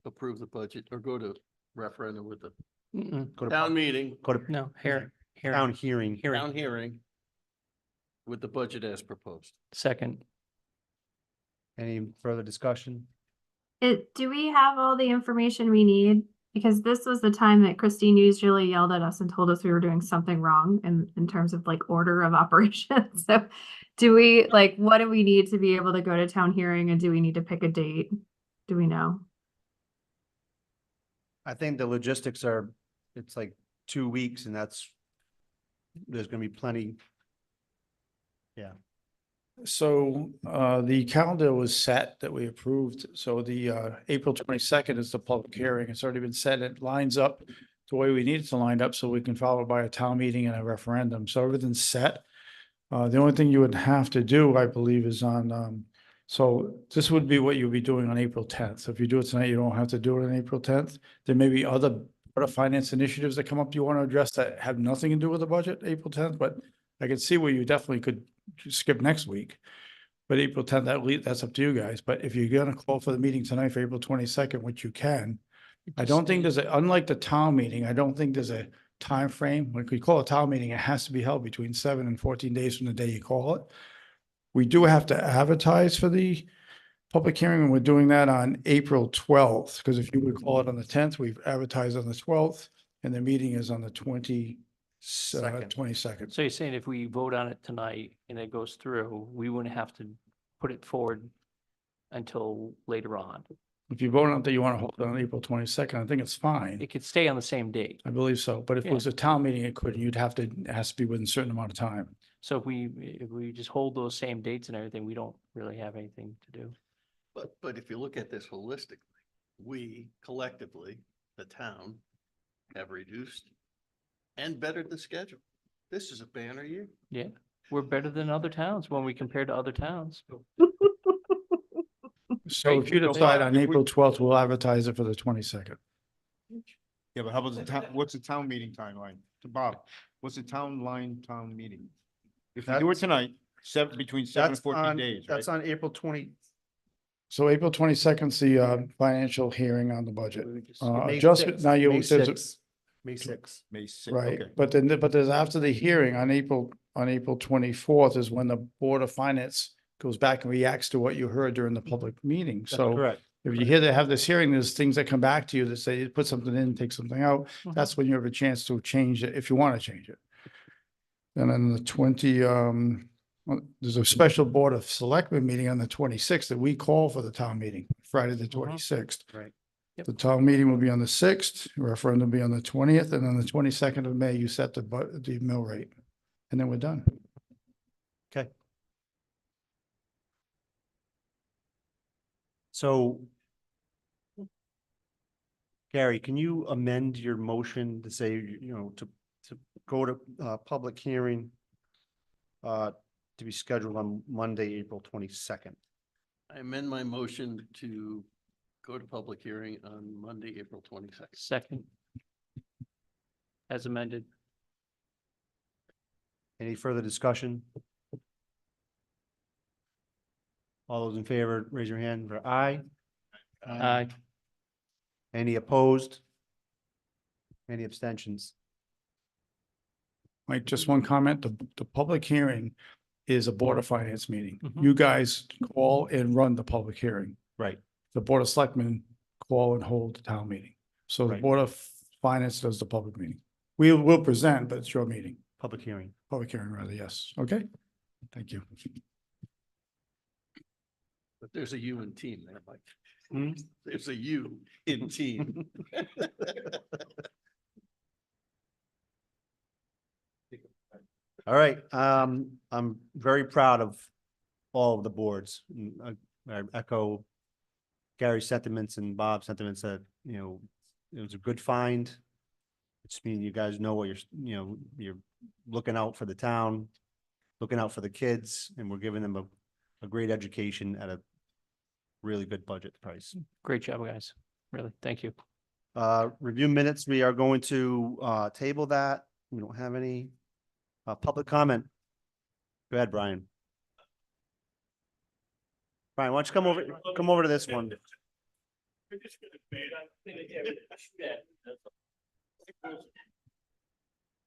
Speaker 2: approve the budget or go to referendum with the
Speaker 7: Mm-mm.
Speaker 1: Go to
Speaker 2: town
Speaker 1: pub-
Speaker 2: meeting,
Speaker 1: Go to
Speaker 7: No, here,
Speaker 1: town hearing.
Speaker 2: town hearing with the budget as proposed.
Speaker 7: Second.
Speaker 1: Any further discussion?
Speaker 5: Do we have all the information we need? Because this was the time that Christine usually yelled at us and told us we were doing something wrong in terms of like order of operations. So do we, like, what do we need to be able to go to town hearing, and do we need to pick a date? Do we know?
Speaker 1: I think the logistics are, it's like 2 weeks and there's gonna be plenty.
Speaker 6: So the calendar was set that we approved. So the April 22nd is the public hearing. It's already been set. It lines up the way we need it to line up so we can follow by a town meeting and a referendum. So everything's set. The only thing you would have to do, I believe, is on, so this would be what you'll be doing on April 10th. So if you do it tonight, you don't have to do it on April 10th. There may be other Board of Finance initiatives that come up you want to address that have nothing to do with the budget, April 10th, but I could see where you definitely could skip next week. But April 10th, that's up to you guys. But if you're gonna call for the meeting tonight for April 22nd, which you can, I don't think there's a, unlike the town meeting, I don't think there's a time frame. When we call a town meeting, it has to be held between 7 and 14 days from the day you call it. We do have to advertise for the public hearing, and we're doing that on April 12th, because if you would call it on the 10th, we've advertised on the 12th, and the meeting is on the 22nd.
Speaker 7: So you're saying if we vote on it tonight and it goes through, we wouldn't have to put it forward until later on?
Speaker 6: If you vote on that you want to hold it on April 22nd, I think it's fine.
Speaker 7: It could stay on the same date.
Speaker 6: I believe so, but if it
Speaker 7: Yeah.
Speaker 6: was a town meeting, it couldn't. You'd have to, it has to be within a certain amount of time.
Speaker 7: So if we just hold those same dates and everything, we don't really have anything to do.
Speaker 2: But if you look at this holistically, we collectively, the town, have reduced and bettered the schedule. This is a banner year.
Speaker 7: Yeah, we're better than other towns when we compare to other towns.
Speaker 6: So
Speaker 7: Right,
Speaker 6: if you
Speaker 10: so
Speaker 6: decide
Speaker 10: Bob,
Speaker 6: on
Speaker 10: if we-
Speaker 6: April 12th, we'll advertise it for the 22nd.
Speaker 10: Yeah, but how about the town, what's the town meeting timeline? To Bob, what's the town meeting? If we do it tonight, between 7 and 14 days, right?
Speaker 1: That's on April 20.
Speaker 6: So April 22nd is the financial hearing on the budget.
Speaker 7: We just-
Speaker 1: May
Speaker 6: Adjustment,
Speaker 1: 6th,
Speaker 6: now you,
Speaker 1: May
Speaker 6: there's a-
Speaker 1: 6th, May 6th.
Speaker 10: May 6th,
Speaker 6: right,
Speaker 10: okay.
Speaker 6: but then, but there's after the hearing on April 24th is when the Board of Finance goes back and reacts to what you heard during the public meeting.
Speaker 1: That's
Speaker 6: So
Speaker 1: correct.
Speaker 6: if you hear they have this hearing, there's things that come back to you that say, put something in, take something out.
Speaker 7: Mhm.
Speaker 6: That's when you have a chance to change it, if you want to change it. And then there's a special Board of Selectmen meeting on the 26th that we call for the town meeting, Friday, the 26th.
Speaker 1: Right.
Speaker 7: Yep.
Speaker 6: The town meeting will be on the 6th, referendum will be on the 20th, and then the 22nd of May, you set the mill rate. And then we're done.
Speaker 1: Okay. So Gary, can you amend your motion to say, to go to public hearing to be scheduled on Monday, April 22nd?
Speaker 2: I amend my motion to go to public hearing on Monday, April 22nd.
Speaker 7: Second. As amended.
Speaker 1: Any further discussion? All those in favor, raise your hand for aye.
Speaker 7: Aye.
Speaker 1: Any opposed? Any abstentions?
Speaker 6: Mike, just one comment, the public hearing is a Board of Finance meeting.
Speaker 7: Mhm.
Speaker 6: You guys call and run the public hearing.
Speaker 1: Right.
Speaker 6: The Board of Selectmen call and hold the town meeting. So the
Speaker 1: Right.
Speaker 6: Board of Finance does the public meeting. We will present, but it's your meeting,
Speaker 1: Public hearing.
Speaker 6: public hearing rather, yes. Okay? Thank you.
Speaker 2: But there's a you in team there, Mike.
Speaker 1: Hmm?
Speaker 2: There's a you in team.
Speaker 1: All right, I'm very proud of all of the boards. I echo Gary's sentiments and Bob's sentiments that, you know, it was a good find. It's mean you guys know what you're looking out for the town, looking out for the kids, and we're giving them a great education at a really good budget price.
Speaker 7: Great job, guys. Really, thank you.
Speaker 1: Review minutes, we are going to, table that. We don't have any, public comment. Go ahead, Brian. Brian, why don't you come over to this one?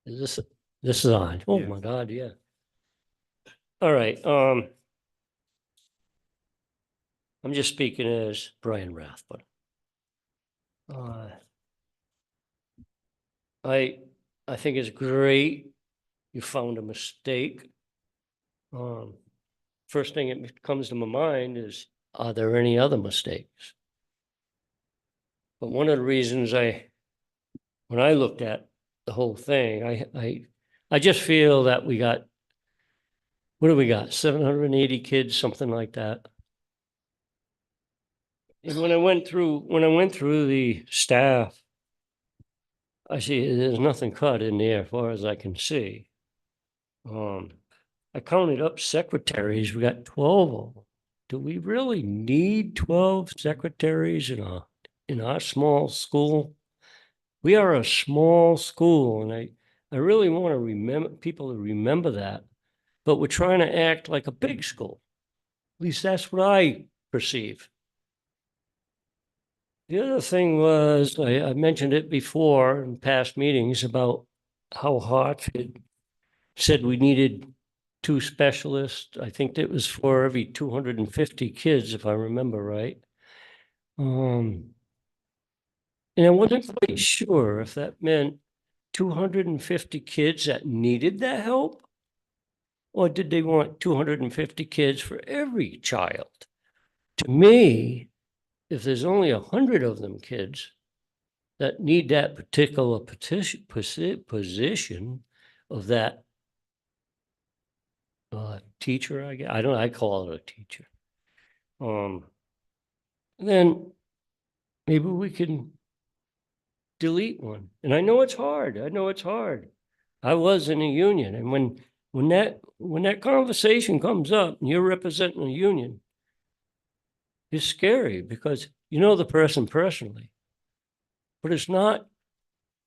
Speaker 11: This is on. Oh
Speaker 1: Yeah.
Speaker 11: my God, yeah. All right, I'm just speaking as Brian Rathbun. I think it's great you found a mistake. First thing that comes to my mind is, are there any other mistakes? But one of the reasons when I looked at the whole thing, I just feel that we got, what do we got? 780 kids, something like that. And when I went through the staff, I see there's nothing cut in there as far as I can see. I counted up secretaries. We got 12 of them. Do we really need 12 secretaries in our small school? We are a small school, and I really want to people to remember that. But we're trying to act like a big school. At least that's what I perceive. The other thing was, I mentioned it before in past meetings about how Hartford said we needed 2 specialists. I think that was for every 250 kids, if I remember right. And I wasn't quite sure if that meant 250 kids that needed that help, or did they want 250 kids for every child? To me, if there's only 100 of them kids that need that particular position of that teacher, I call it a teacher. Then maybe we can delete one. And I know it's hard. I was in a union, and when that conversation comes up and you're representing a union, it's scary because you know the person personally, but it's not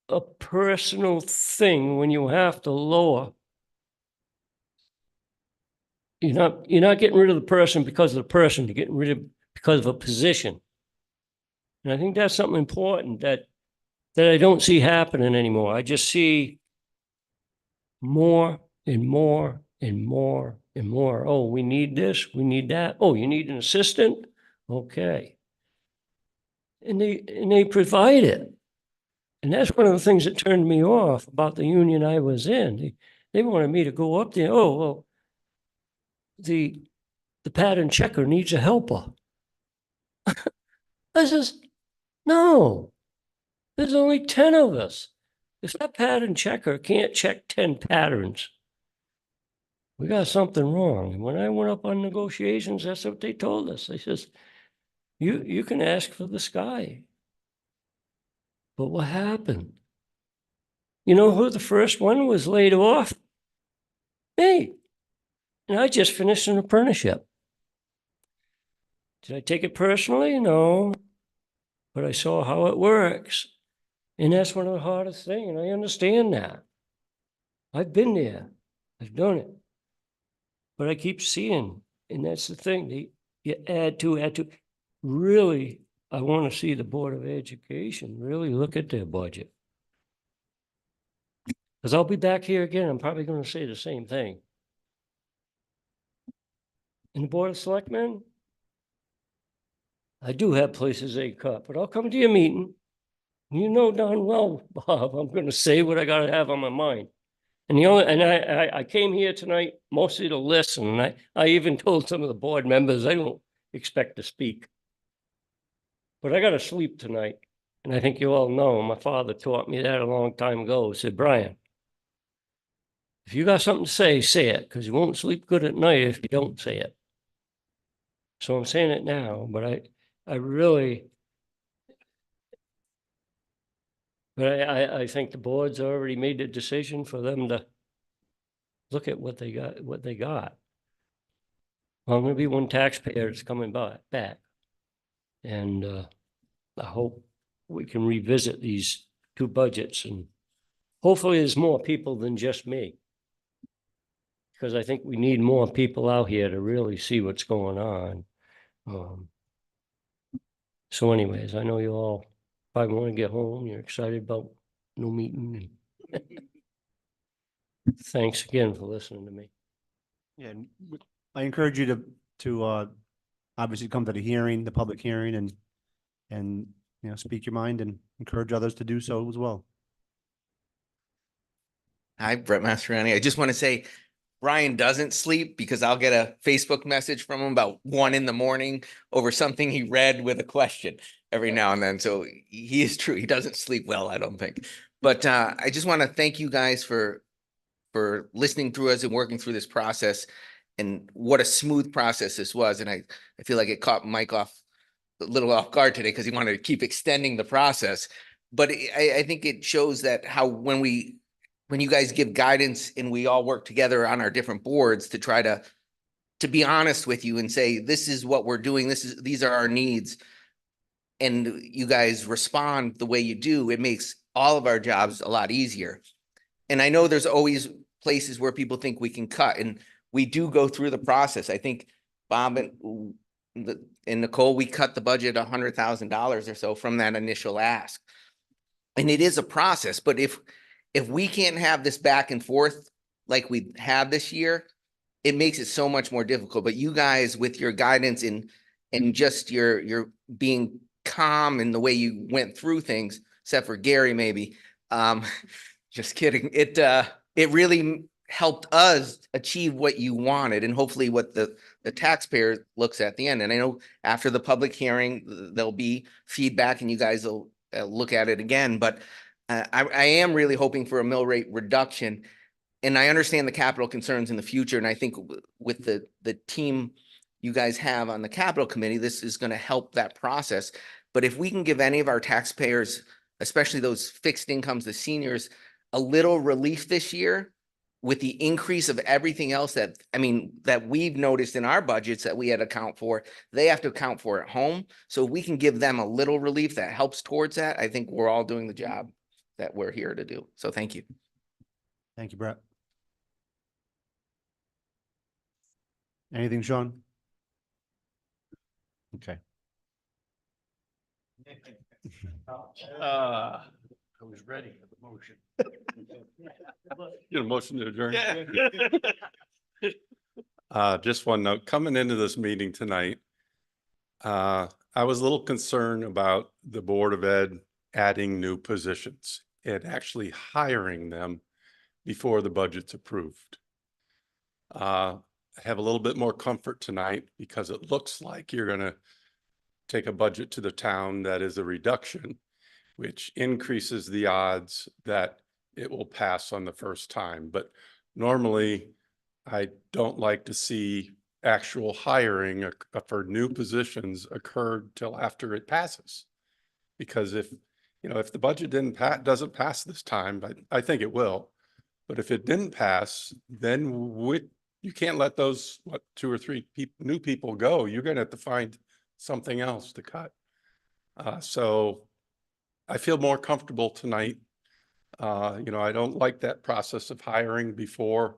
Speaker 11: a personal thing when you have to lower. You're not getting rid of the person because of the person. You're getting rid of because of a position. And I think that's something important that I don't see happening anymore. I just see more and more and more and more. Oh, we need this, we need that. Oh, you need an assistant? Okay. And they provide it. And that's one of the things that turned me off about the union I was in. They wanted me to go up there. Oh, well, the pattern checker needs a helper. I says, no, there's only 10 of us. If that pattern checker can't check 10 patterns, we got something wrong. And when I went up on negotiations, that's what they told us. They says, you can ask for the sky. But what happened? You know who the first one was laid off? Me. And I just finished an apprenticeship. Did I take it personally? No. But I saw how it works. And that's one of the hardest things, and I understand that. I've been there. I've done it. But I keep seeing, and that's the thing, you add to. Really, I want to see the Board of Education really look at their budget. Because I'll be back here again. I'm probably going to say the same thing. In the Board of Selectmen, I do have places they cut, but I'll come to your meeting. You know darn well, Bob, I'm going to say what I got to have on my mind. And I came here tonight mostly to listen. And I even told some of the board members I don't expect to speak. But I got to sleep tonight. And I think you all know, my father taught me that a long time ago. He said, Brian, if you got something to say it, because you won't sleep good at night if you don't say it. So I'm saying it now, but I really, but I think the board's already made the decision for them to look at what they got. Well, I'm gonna be one taxpayer that's coming back. And I hope we can revisit these two budgets, and hopefully there's more people than just me. Because I think we need more people out here to really see what's going on. So anyways, I know you all probably want to get home. You're excited about no meeting. Thanks again for listening to me.
Speaker 1: Yeah, and I encourage you to obviously come to the hearing, the public hearing, and you know, speak your mind and encourage others to do so as well.
Speaker 12: Hi, Brett Mastriani. I just want to say, Brian doesn't sleep because I'll get a Facebook message from him about 1 a.m. over something he read with a question every now and then. So he is true. He doesn't sleep well, I don't think. But I just want to thank you guys for listening through us and working through this process, and what a smooth process this was. And I feel like it caught Mike a little off guard today because he wanted to keep extending the process. But I think it shows that how when you guys give guidance and we all work together on our different boards to try to be honest with you and say, this is what we're doing, these are our needs, and you guys respond the way you do, it makes all of our jobs a lot easier. And I know there's always places where people think we can cut, and we do go through the process. I think Bob and Nicole, we cut the budget $100,000 or so from that initial ask. And it is a process, but if we can't have this back and forth like we had this year, it makes it so much more difficult. But you guys, with your guidance and just your being calm in the way you went through things, except for Gary, maybe, just kidding. It really helped us achieve what you wanted, and hopefully what the taxpayer looks at the end. And I know after the public hearing, there'll be feedback and you guys will look at it again, but I am really hoping for a mill rate reduction, and I understand the capital concerns in the future. And I think with the team you guys have on the capital committee, this is going to help that process. But if we can give any of our taxpayers, especially those fixed incomes, the seniors, a little relief this year with the increase of everything else that we've noticed in our budgets that we had to account for, they have to account for at home. So if we can give them a little relief that helps towards that, I think we're all doing the job that we're here to do. So thank you.
Speaker 1: Thank you, Brett. Anything, Sean? Okay.
Speaker 2: I was ready for the motion.
Speaker 13: Get a motion to adjourn.
Speaker 2: Yeah.
Speaker 13: Just one note, coming into this meeting tonight, I was a little concerned about the Board of Ed adding new positions and actually hiring them before the budget's approved. I have a little bit more comfort tonight because it looks like you're going to take a budget to the town that is a reduction, which increases the odds that it will pass on the first time. But normally I don't like to see actual hiring for new positions occur till after it passes. Because if the budget doesn't pass this time, but I think it will, but if it didn't pass, then you can't let those 2 or 3 new people go. You're going to have to find something else to cut. So I feel more comfortable tonight. I don't like that process of hiring before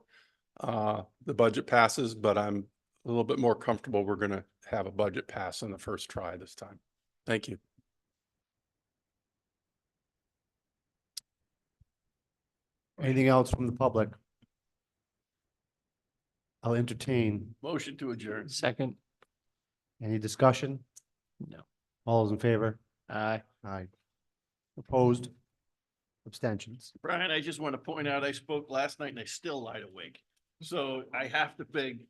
Speaker 13: the budget passes, but I'm a little bit more comfortable we're going to have a budget pass on the first try this time. Thank you.
Speaker 1: Anything else from the public? I'll entertain.
Speaker 2: Motion to adjourn.
Speaker 7: Second?
Speaker 1: Any discussion?
Speaker 7: No.
Speaker 1: All those in favor?
Speaker 7: Aye.
Speaker 1: Aye. Opposed? Abstentions?
Speaker 2: Brian, I just want to point out, I spoke last night and I still lied awake. So I have to beg